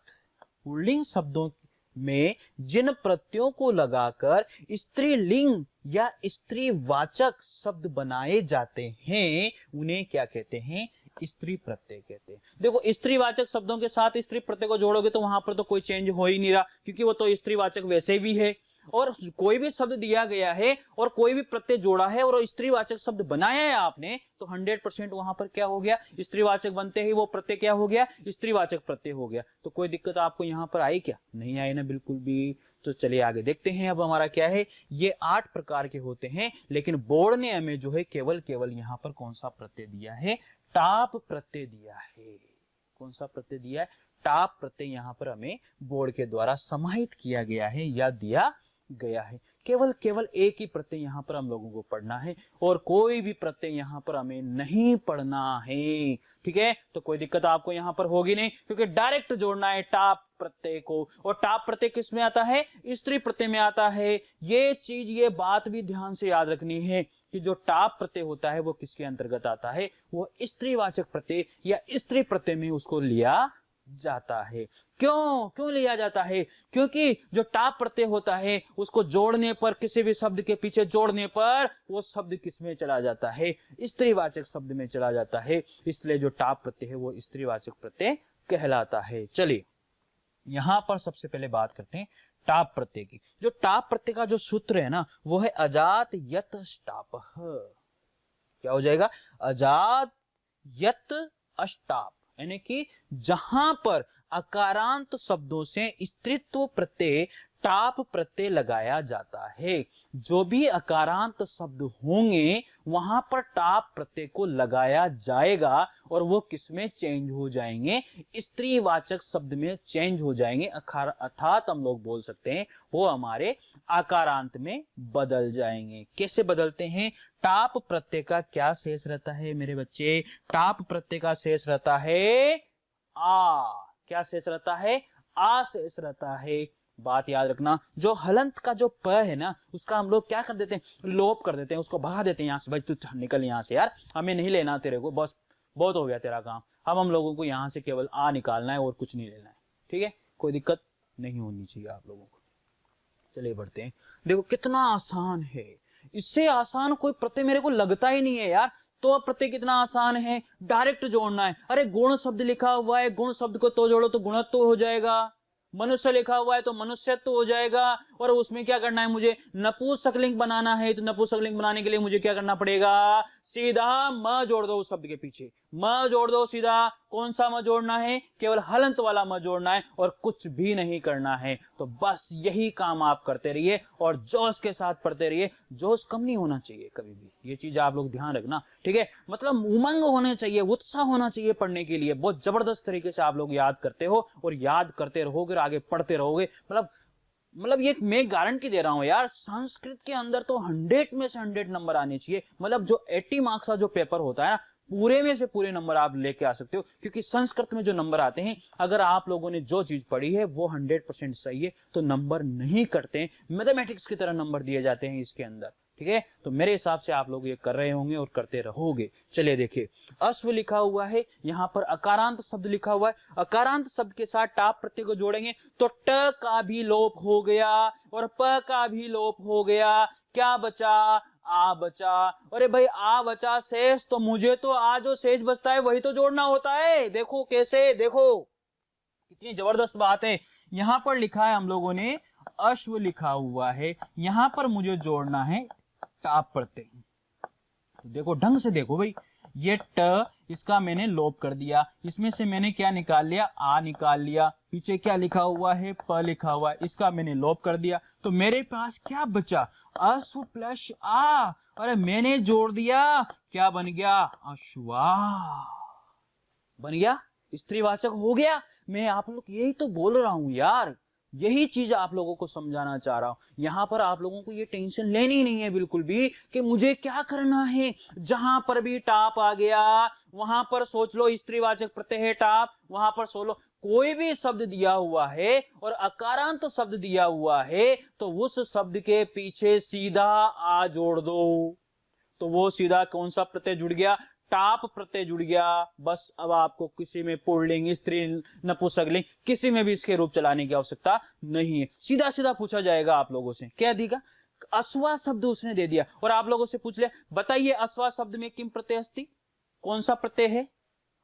पुल्लिंग शब्दों में जिन प्रत्ययों को लगाकर स्त्रीलिंग या स्त्रीवाचक शब्द बनाए जाते हैं उन्हें क्या कहते हैं, स्त्री प्रत्यय कहते हैं। देखो स्त्रीवाचक शब्दों के साथ स्त्री प्रत्यय को जोड़ोगे तो वहां पर तो कोई चेंज हो ही नहीं रहा, क्योंकि वो तो स्त्रीवाचक वैसे भी है। और कोई भी शब्द दिया गया है और कोई भी प्रत्यय जोड़ा है और स्त्रीवाचक शब्द बनाया है आपने, तो 100% वहां पर क्या हो गया, स्त्रीवाचक बनते ही वो प्रत्यय क्या हो गया, स्त्रीवाचक प्रत्यय हो गया। तो कोई दिक्कत आपको यहां पर आई क्या, नहीं आई ना, बिल्कुल भी। तो चलिए आगे देखते हैं। अब हमारा क्या है, ये 8 प्रकार के होते हैं, लेकिन बोर्ड ने हमें जो है केवल यहां पर कौन सा प्रत्यय दिया है, टाप प्रत्यय दिया है। कौन सा प्रत्यय दिया है, टाप प्रत्यय यहां पर हमें बोर्ड के द्वारा समाहित किया गया है या दिया गया है। केवल एक ही प्रत्यय यहां पर हम लोगों को पढ़ना है और कोई भी प्रत्यय यहां पर हमें नहीं पढ़ना है। ठीक है, तो कोई दिक्कत आपको यहां पर होगी नहीं, क्योंकि डायरेक्ट जोड़ना है टाप प्रत्यय को। और टाप प्रत्यय किस में आता है, स्त्री प्रत्यय में आता है। ये चीज, ये बात भी ध्यान से याद रखनी है कि जो टाप प्रत्यय होता है वो किसके अंतर्गत आता है, वो स्त्रीवाचक प्रत्यय या स्त्री प्रत्यय में उसको लिया जाता है। क्यों लिया जाता है, क्योंकि जो टाप प्रत्यय होता है उसको जोड़ने पर, किसी भी शब्द के पीछे जोड़ने पर वो शब्द किस में चला जाता है, स्त्रीवाचक शब्द में चला जाता है। इसलिए जो टाप प्रत्यय है वो स्त्रीवाचक प्रत्यय कहलाता है। चलिए यहां पर सबसे पहले बात करते हैं टाप प्रत्यय की। जो टाप प्रत्यय का जो सूत्र है ना वो है अजात यत अष्टापः। क्या हो जाएगा, अजात यत अष्टाप, यानी कि जहां पर अकारांत शब्दों से स्त्रीत्व प्रत्यय टाप प्रत्यय लगाया जाता है, जो भी अकारांत शब्द होंगे वहां पर टाप प्रत्यय को लगाया जाएगा और वो किसमें चेंज हो जाएंगे, स्त्रीवाचक शब्द में चेंज हो जाएंगे। अर्थात हम लोग बोल सकते हैं वो हमारे आकारांत में बदल जाएंगे। कैसे बदलते हैं, टाप प्रत्यय का क्या शेष रहता है मेरे बच्चे, टाप प्रत्यय का शेष रहता है आ। क्या शेष रहता है, आ शेष रहता है। बात याद रखना, जो हलंत का जो प है ना उसका हम लोग क्या कर देते हैं, लोप कर देते हैं, उसको भगा देते हैं यहां से, भाई तू निकल यहां से यार, हमें नहीं लेना तेरे को, बस बहुत हो गया तेरा काम। अब हम लोगों को यहां से केवल आ निकालना है और कुछ नहीं लेना है। ठीक है, कोई दिक्कत नहीं होनी चाहिए आप लोगों को। चलिए बढ़ते हैं। देखो कितना आसान है, इससे आसान कोई प्रत्यय मेरे को लगता ही नहीं है यार। तो प्रत्यय कितना आसान है, डायरेक्ट जोड़ना है। अरे गुण शब्द लिखा हुआ है, गुण शब्द को तो जोड़ो तो गुणत्व हो जाएगा। मनुष्य लिखा हुआ है तो मनुष्यत्व हो जाएगा। और उसमें क्या करना है, मुझे नपुंसकलिंग बनाना है, तो नपुंसकलिंग बनाने के लिए मुझे क्या करना पड़ेगा, सीधा म जोड़ दो उस शब्द के पीछे, म जोड़ दो सीधा। कौन सा म जोड़ना है, केवल हलंत वाला म जोड़ना है और कुछ भी नहीं करना है। तो बस यही काम आप करते रहिए और जोश के साथ पढ़ते रहिए। जोश कम नहीं होना चाहिए कभी भी, ये चीज आप लोग ध्यान रखना, ठीक है। मतलब उमंग होने चाहिए, उत्साह होना चाहिए पढ़ने के लिए। बहुत जबरदस्त तरीके से आप लोग याद करते हो और याद करते रहोगे, आगे पढ़ते रहोगे। मतलब ये मैं गारंटी दे रहा हूं यार, संस्कृत के अंदर तो 100 में से 100 नंबर आने चाहिए। मतलब जो 80 मार्क्स का जो पेपर होता है ना, पूरे में से पूरे नंबर आप लेके आ सकते हो, क्योंकि संस्कृत में जो नंबर आते हैं, अगर आप लोगों ने जो चीज पढ़ी है वो 100% सही है तो नंबर नहीं कटते, मैथमेटिक्स की तरह नंबर दिए जाते हैं इसके अंदर, ठीक है। तो मेरे हिसाब से आप लोग ये कर रहे होंगे और करते रहोगे। चलिए देखिए, अश्व लिखा हुआ है, यहां पर अकारांत शब्द लिखा हुआ है। अकारांत शब्द के साथ टाप प्रत्यय को जोड़ेंगे तो ट का भी लोप हो गया और प का भी लोप हो गया। क्या बचा, आ बचा। अरे भाई आ बचा शेष, तो मुझे तो आ जो शेष बचता है वही तो जोड़ना होता है। देखो कैसे, देखो कितनी जबरदस्त बात है। यहां पर लिखा है हम लोगों ने अश्व लिखा हुआ है, यहां पर मुझे जोड़ना है टाप प्रत्यय। तो देखो ढंग से देखो भाई, ये ट इसका मैंने लोप कर दिया, इसमें से मैंने क्या निकाल लिया, आ निकाल लिया। पीछे क्या लिखा हुआ है, प लिखा हुआ है, इसका मैंने लोप कर दिया। तो मेरे पास क्या बचा, अश्व प्लस आ। अरे मैंने जोड़ दिया, क्या बन गया, अश्वा बन गया, स्त्रीवाचक हो गया। मैं आप लोग यही तो बोल रहा हूं यार, यही चीज आप लोगों को समझाना चाह रहा हूं। यहां पर आप लोगों को ये टेंशन लेनी नहीं है बिल्कुल भी कि मुझे क्या करना है। जहां पर भी टाप आ गया वहां पर सोच लो स्त्रीवाचक प्रत्यय है टाप, वहां पर सोच लो कोई भी शब्द दिया हुआ है और अकारांत शब्द दिया हुआ है तो उस शब्द के पीछे सीधा आ जोड़ दो। तो वो सीधा कौन सा प्रत्यय जुड़ गया, टाप प्रत्यय जुड़ गया। बस अब आपको किसी में पुल्लिंग, स्त्री, नपुंसकलिंग, किसी में भी इसके रूप चलाने की आवश्यकता नहीं है। सीधा सीधा पूछा जाएगा आप लोगों से, क्या देगा, अश्वा शब्द उसने दे दिया और आप लोगों से पूछ लिया बताइए अश्वा शब्द में किम प्रत्यय अस्ति, कौन सा प्रत्यय है,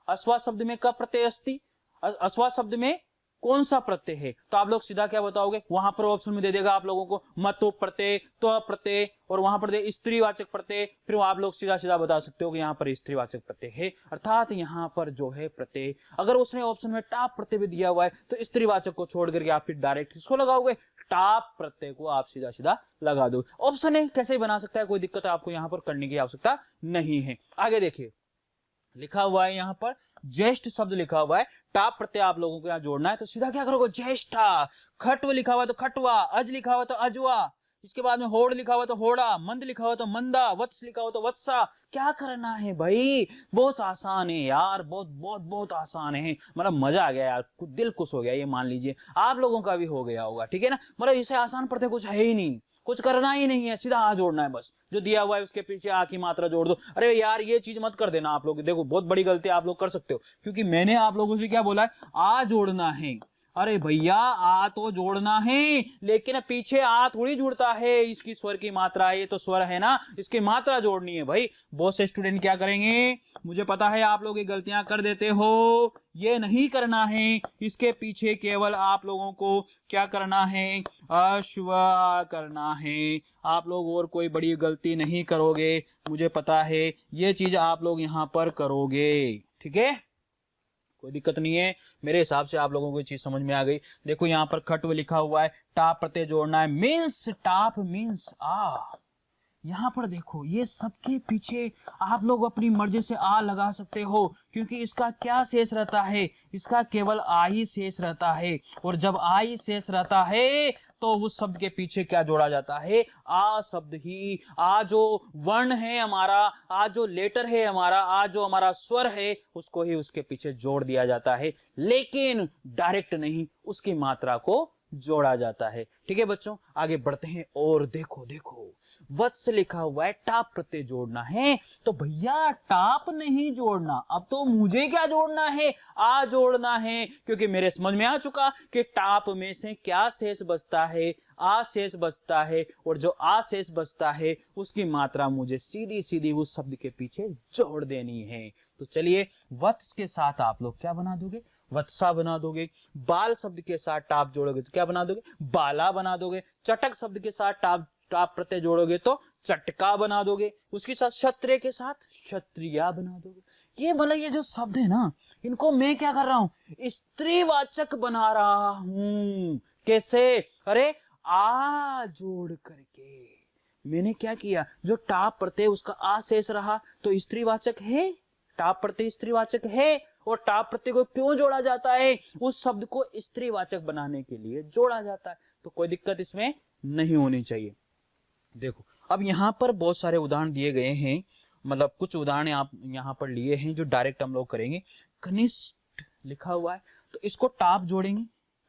अश्वा शब्द में का प्रत्यय अस्ति, अश्वा शब्द में कौन सा प्रत्यय है। तो आप लोग सीधा क्या बताओगे, वहां पर ऑप्शन में दे देगा आप लोगों को मतो प्रत्यय, तो प्रत्यय, और वहां पर दे स्त्रीवाचक प्रत्यय। फिर आप लोग सीधा सीधा बता सकते हो कि यहाँ पर स्त्रीवाचक प्रत्यय है, अर्थात यहाँ पर जो है प्रत्यय, अगर उसने ऑप्शन में टाप प्रत्यय भी दिया हुआ है तो स्त्रीवाचक को छोड़ करके आप फिर डायरेक्ट किसको लगाओगे, टाप प्रत्यय को आप सीधा सीधा लगा दो। ऑप्शन है, कैसे बना सकता है, कोई दिक्कत आपको यहाँ पर करने की आवश्यकता नहीं है। आगे देखिए, लिखा हुआ है यहाँ पर ज्येष्ठ शब्द लिखा हुआ है, टाप प्रत्यय आप लोगों को यहाँ जोड़ना है। तो सीधा क्या करोगे, ज्येष्ठा। खट्व लिखा हुआ है तो खटवा, अज लिखा हुआ तो अजवा, इसके बाद में होड़ लिखा हुआ तो होड़ा, मंद लिखा हुआ तो मंदा, वत्स लिखा हुआ तो वत्सा। क्या करना है भाई, बहुत आसान है यार, बहुत बहुत बहुत आसान है। मतलब मजा आ गया यार, दिल खुश हो गया, ये मान लीजिए आप लोगों का भी हो गया होगा, ठीक है ना। मतलब इसे आसान प्रत्यय कुछ है ही नहीं, कुछ करना ही नहीं है, सीधा आ जोड़ना है बस, जो दिया हुआ है उसके पीछे आ की मात्रा जोड़ दो। अरे यार ये चीज मत कर देना आप लोग, देखो बहुत बड़ी गलती आप लोग कर सकते हो, क्योंकि मैंने आप लोगों से क्या बोला है, आ जोड़ना है। अरे भैया आ तो जोड़ना है, लेकिन पीछे आ थोड़ी जुड़ता है, इसकी स्वर की मात्रा है, ये तो स्वर है ना, इसकी मात्रा जोड़नी है भाई। बहुत से स्टूडेंट क्या करेंगे, मुझे पता है आप लोग ये गलतियां कर देते हो, ये नहीं करना है। इसके पीछे केवल आप लोगों को क्या करना है, अश्व करना है। आप लोग और कोई बड़ी गलती नहीं करोगे, मुझे पता है ये चीज आप लोग यहां पर करोगे, ठीक है, कोई दिक्कत नहीं है। मेरे हिसाब से आप लोगों को ये चीज समझ में आ गई। देखो यहाँ पर खट्व लिखा हुआ है, टाप प्रत्यय जोड़ना है, मीन्स टाप मीन्स आ। यहां पर देखो ये सबके पीछे आप लोग अपनी मर्जी से आ लगा सकते हो, क्योंकि इसका क्या शेष रहता है, इसका केवल आ ही शेष रहता है। और जब आ ही शेष रहता है तो उस शब्द के पीछे क्या जोड़ा जाता है, आ शब्द ही। आ जो वर्ण है हमारा, आ जो लेटर है हमारा, आ जो हमारा स्वर है, उसको ही उसके पीछे जोड़ दिया जाता है, लेकिन डायरेक्ट नहीं, उसकी मात्रा को जोड़ा जाता है। ठीक है बच्चों, आगे बढ़ते हैं। और देखो देखो वत्स लिखा हुआ है, टाप प्रत्यय जोड़ना है। तो भैया टाप नहीं जोड़ना, अब तो मुझे क्या जोड़ना है, आ जोड़ना है, क्योंकि मेरे समझ में आ चुका कि टाप में से क्या शेष बचता है, आ शेष बचता है, और जो आ शेष बचता है उसकी मात्रा मुझे सीधी सीधी उस शब्द के पीछे जोड़ देनी है। तो चलिए, वत्स के साथ आप लोग क्या बना दोगे, वत्सा बना दोगे। बाल शब्द के साथ टाप जोड़ोगे तो क्या बना दोगे, बाला बना दोगे। चटक शब्द के साथ टाप टाप प्रत्यय जोड़ोगे तो चटका बना दोगे। उसके साथ क्षत्रिय के साथ क्षत्रिया बना दोगे। ये मतलब ये जो शब्द है ना, इनको मैं क्या कर रहा हूं, स्त्रीवाचक बना रहा हूं। कैसे, अरे आ जोड़ करके मैंने क्या किया, जो टाप प्रत्यय उसका आ शेष रहा तो स्त्रीवाचक है, टाप प्रत्यय स्त्रीवाचक है। और टाप प्रत्यय को क्यों जोड़ा जाता है, उस शब्द को स्त्रीवाचक बनाने के लिए जोड़ा जाता है। तो कोई दिक्कत इसमें नहीं होनी चाहिए। देखो, अब यहां पर बहुत सारे उदाहरण दिए गए हैं, मतलब कुछ उदाहरण आप यहां पर लिए हैं जो डायरेक्ट हम लोग करेंगे। कनिष्ठ लिखा हुआ है तो इसको टाप जोड़ेंगे।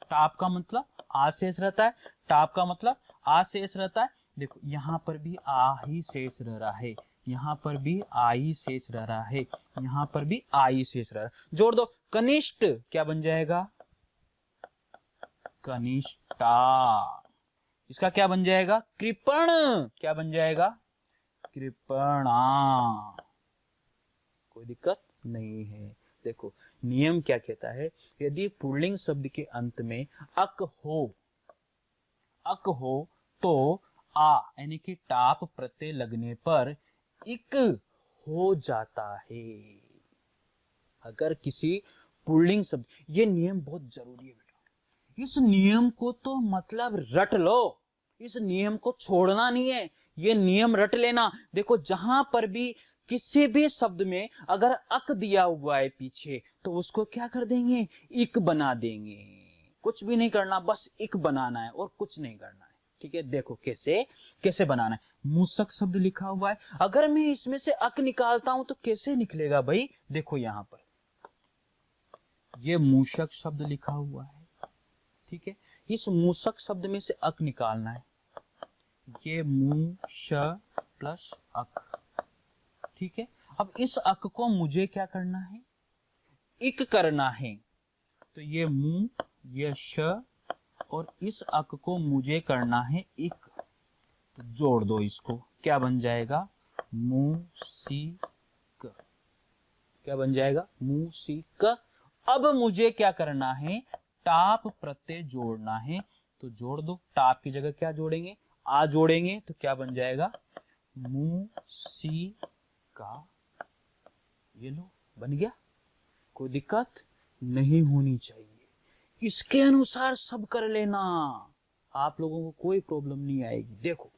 टाप का मतलब आ शेष रहता है, टाप का मतलब आ शेष रहता है। देखो यहां पर भी आ ही शेष रह रहा है, यहां पर भी आ ही शेष रह रहा है, यहां पर भी आ ही शेष रह रहा है। जोड़ दो, कनिष्ठ क्या बन जाएगा, कनिष्ठा। इसका क्या बन जाएगा, कृपण, क्या बन जाएगा, कृपणा। कोई दिक्कत नहीं है। देखो नियम क्या कहता है, यदि पुल्लिंग शब्द के अंत में अक हो तो आ यानी कि टाप प्रत्यय लगने पर इक हो जाता है। अगर किसी पुल्लिंग शब्द, ये नियम बहुत जरूरी है बेटा, इस नियम को तो मतलब रट लो, इस नियम को छोड़ना नहीं है, ये नियम रट लेना। देखो जहां पर भी किसी भी शब्द में अगर अक दिया हुआ है पीछे तो उसको क्या कर देंगे, इक बना देंगे। कुछ भी नहीं करना, बस इक बनाना है और कुछ नहीं करना है। ठीक है, देखो कैसे कैसे बनाना है। मूसक शब्द लिखा हुआ है, अगर मैं इसमें से अक निकालता हूं तो कैसे निकलेगा भाई, देखो यहां पर ये मूषक शब्द लिखा हुआ है। ठीक है, इस मूषक शब्द में से अक निकालना है, ये मूष प्लस अक। ठीक है, अब इस अक को मुझे क्या करना है, इक करना है। तो ये मू, ये श, और इस अक को मुझे करना है इक। तो जोड़ दो इसको, क्या बन जाएगा, मूसिक। क्या बन जाएगा, मूसिक। अब मुझे क्या करना है, टाप प्रत्यय जोड़ना है। तो जोड़ दो, टाप की जगह क्या जोड़ेंगे, आ जोड़ेंगे। तो क्या बन जाएगा, मूसिका। ये लो बन गया, कोई दिक्कत नहीं होनी चाहिए। इसके अनुसार सब कर लेना, आप लोगों को कोई प्रॉब्लम नहीं आएगी। देखो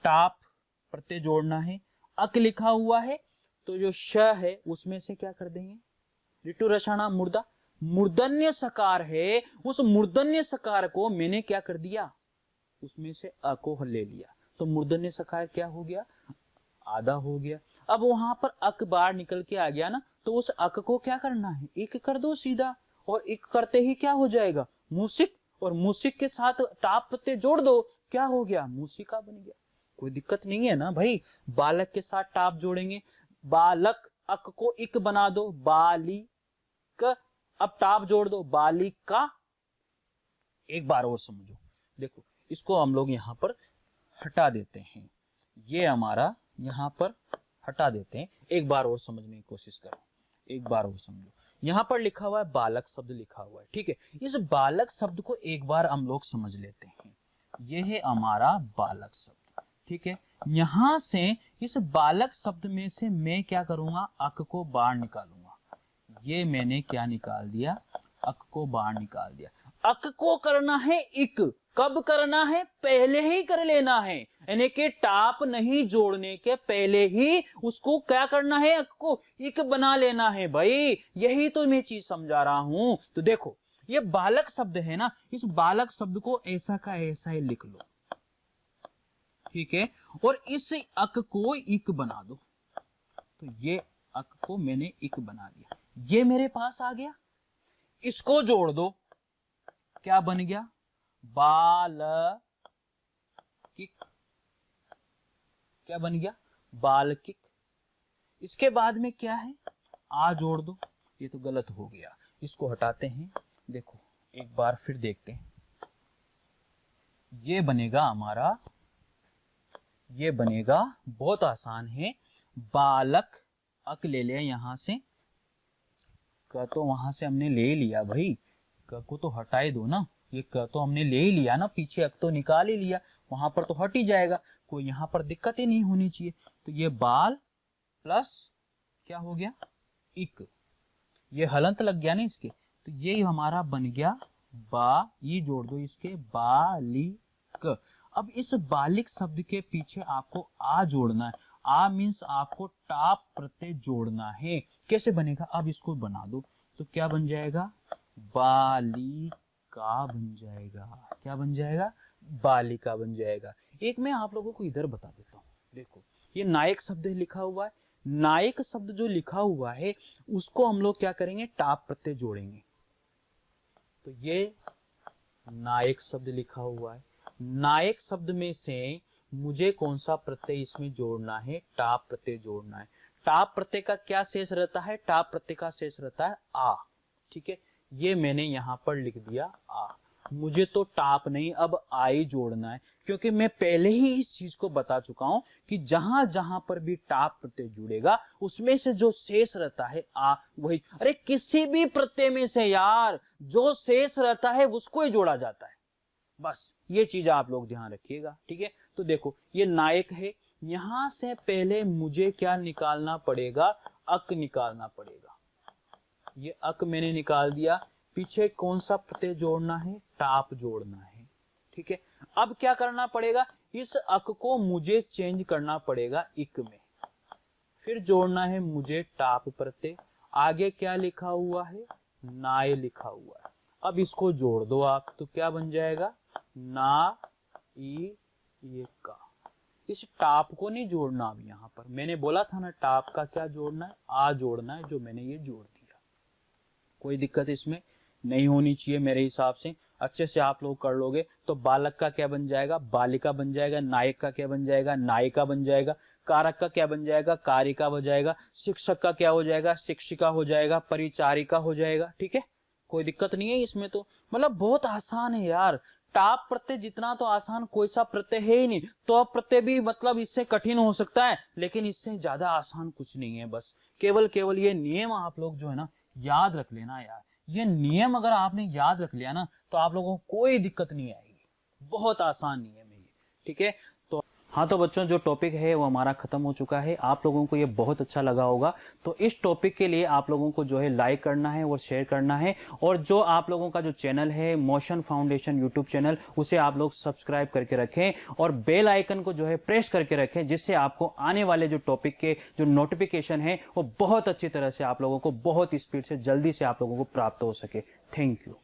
टाप प्रत्यय जोड़ना है, अक लिखा हुआ है तो जो श है उसमें से क्या कर देंगे, ऋतु रसाना मुर्दा, मूर्धन्य सकार है, उस मूर्धन्य सकार को मैंने क्या कर दिया, उसमें से अ को ले लिया। तो मूर्धन्य सकार क्या हो गया, आधा हो गया। अब वहां पर अक बार निकल के आ गया ना, तो उस अक को क्या करना है, एक कर दो सीधा, और एक करते ही क्या हो जाएगा, मूसिक, और मूसिक के साथ टाप प्रत्यय जोड़ दो, क्या हो गया, मूसिका बन गया। कोई दिक्कत नहीं है ना भाई। बालक के साथ टाप जोड़ेंगे, बालक, अक को इक बना दो, बालिक, अब टाप जोड़ दो, बालिका। एक बार और समझो, देखो इसको हम लोग यहां पर हटा देते हैं, ये हमारा यहां पर हटा देते हैं। एक बार और समझने की कोशिश करो, एक बार और समझो। यहां पर लिखा हुआ है, बालक शब्द लिखा हुआ है। ठीक है, इस बालक शब्द को एक बार हम लोग समझ लेते हैं। यह है हमारा बालक शब्द। ठीक है, यहां से इस बालक शब्द में से मैं क्या करूंगा, अक को बाहर निकालूंगा। ये मैंने क्या निकाल दिया, अक को बाहर निकाल दिया। अक को करना है इक, कब करना है, पहले ही कर लेना है, यानी कि टाप नहीं जोड़ने के पहले ही उसको क्या करना है, अक को इक बना लेना है भाई। यही तो मैं चीज समझा रहा हूं। तो देखो ये बालक शब्द है ना, इस बालक शब्द को ऐसा का ऐसा ही लिख लो। ठीक है, और इस अक को इक बना दो। तो ये अक को मैंने इक बना दिया, ये मेरे पास आ गया। इसको जोड़ दो, क्या बन गया, बालकिक। क्या बन गया, बालकिक। इसके बाद में क्या है, आ जोड़ दो, ये तो गलत हो गया, इसको हटाते हैं। देखो एक बार फिर देखते हैं, ये बनेगा हमारा, ये बनेगा, बहुत आसान है, बालक, अक ले लिया यहां से, क तो वहां से हमने ले लिया भाई, क को तो हटाए दो ना, ये क तो हमने ले ही लिया ना, पीछे अक तो निकाल ही लिया, वहां पर तो हट ही जाएगा, कोई यहां पर दिक्कत ही नहीं होनी चाहिए। तो ये बाल प्लस क्या हो गया, इक, ये हलंत लग गया ना इसके, तो ये हमारा बन गया बा, ये जोड़ दो इसके, बालिक। अब इस बालिक शब्द के पीछे आपको आ जोड़ना है, आ मीन्स आपको टाप प्रत्यय जोड़ना है। कैसे बनेगा, अब इसको बना दो, तो क्या बन जाएगा, बालिका बन जाएगा। क्या बन जाएगा, बालिका बन जाएगा। एक मैं आप लोगों को इधर बता देता हूं, देखो ये नायक शब्द लिखा हुआ है, नायक शब्द जो लिखा हुआ है उसको हम लोग क्या करेंगे, टाप प्रत्यय जोड़ेंगे। तो ये नायक शब्द लिखा हुआ है, नायक शब्द में से मुझे कौन सा प्रत्यय इसमें जोड़ना है, टाप प्रत्यय जोड़ना है। टाप प्रत्यय का क्या शेष रहता है, टाप प्रत्यय का शेष रहता है आ, ठीक है, ये मैंने यहां पर लिख दिया आ। मुझे तो टाप नहीं, अब आई जोड़ना है, क्योंकि मैं पहले ही इस चीज को बता चुका हूं कि जहां जहां पर भी टाप प्रत्यय जुड़ेगा उसमें से जो शेष रहता है आ, वही, अरे किसी भी प्रत्यय में से यार जो शेष रहता है उसको ही जोड़ा जाता है, बस ये चीज आप लोग ध्यान रखिएगा, ठीक है। तो देखो ये नायक है, यहां से पहले मुझे क्या निकालना पड़ेगा, अक निकालना पड़ेगा। ये अक मैंने निकाल दिया, पीछे कौन सा प्रत्यय जोड़ना है, टाप जोड़ना है, ठीक है। अब क्या करना पड़ेगा, इस अक को मुझे चेंज करना पड़ेगा इक में, फिर जोड़ना है मुझे टाप प्रत्यय। आगे क्या लिखा हुआ है, नाय लिखा हुआ है, अब इसको जोड़ दो आप, तो क्या बन जाएगा, ना ई ये का। इस टाप को नहीं जोड़ना, अब यहां पर मैंने बोला था ना टाप का क्या जोड़ना है, आ जोड़ना है, जो मैंने ये जोड़ दिया। कोई दिक्कत इसमें नहीं होनी चाहिए मेरे हिसाब से, अच्छे से आप लोग कर लोगे। तो बालक का क्या बन जाएगा, बालिका बन जाएगा, नायक का क्या बन जाएगा, नायिका बन जाएगा, कारक का क्या बन जाएगा, कारिका हो जाएगा, शिक्षक का क्या हो जाएगा, शिक्षिका हो जाएगा, परिचारिका हो जाएगा, ठीक है। कोई दिक्कत नहीं है इसमें, तो मतलब बहुत आसान है यार। टाप प्रत्यय जितना तो आसान कोई सा प्रत्यय है ही नहीं, तो प्रत्यय भी मतलब इससे कठिन हो सकता है, लेकिन इससे ज्यादा आसान कुछ नहीं है। बस केवल ये नियम आप लोग जो है ना याद रख लेना यार, ये नियम अगर आपने याद रख लिया ना तो आप लोगों को कोई दिक्कत नहीं आएगी, बहुत आसान नियम है ये, ठीक है। तो हाँ, तो बच्चों जो टॉपिक है वो हमारा खत्म हो चुका है, आप लोगों को ये बहुत अच्छा लगा होगा। तो इस टॉपिक के लिए आप लोगों को जो है लाइक करना है और शेयर करना है, और जो आप लोगों का जो चैनल है मोशन फाउंडेशन यूट्यूब चैनल, उसे आप लोग सब्सक्राइब करके रखें और बेल आइकन को जो है प्रेस करके रखें, जिससे आपको आने वाले जो टॉपिक के जो नोटिफिकेशन है वो बहुत अच्छी तरह से आप लोगों को बहुत स्पीड से जल्दी से आप लोगों को प्राप्त हो सके। Thank you.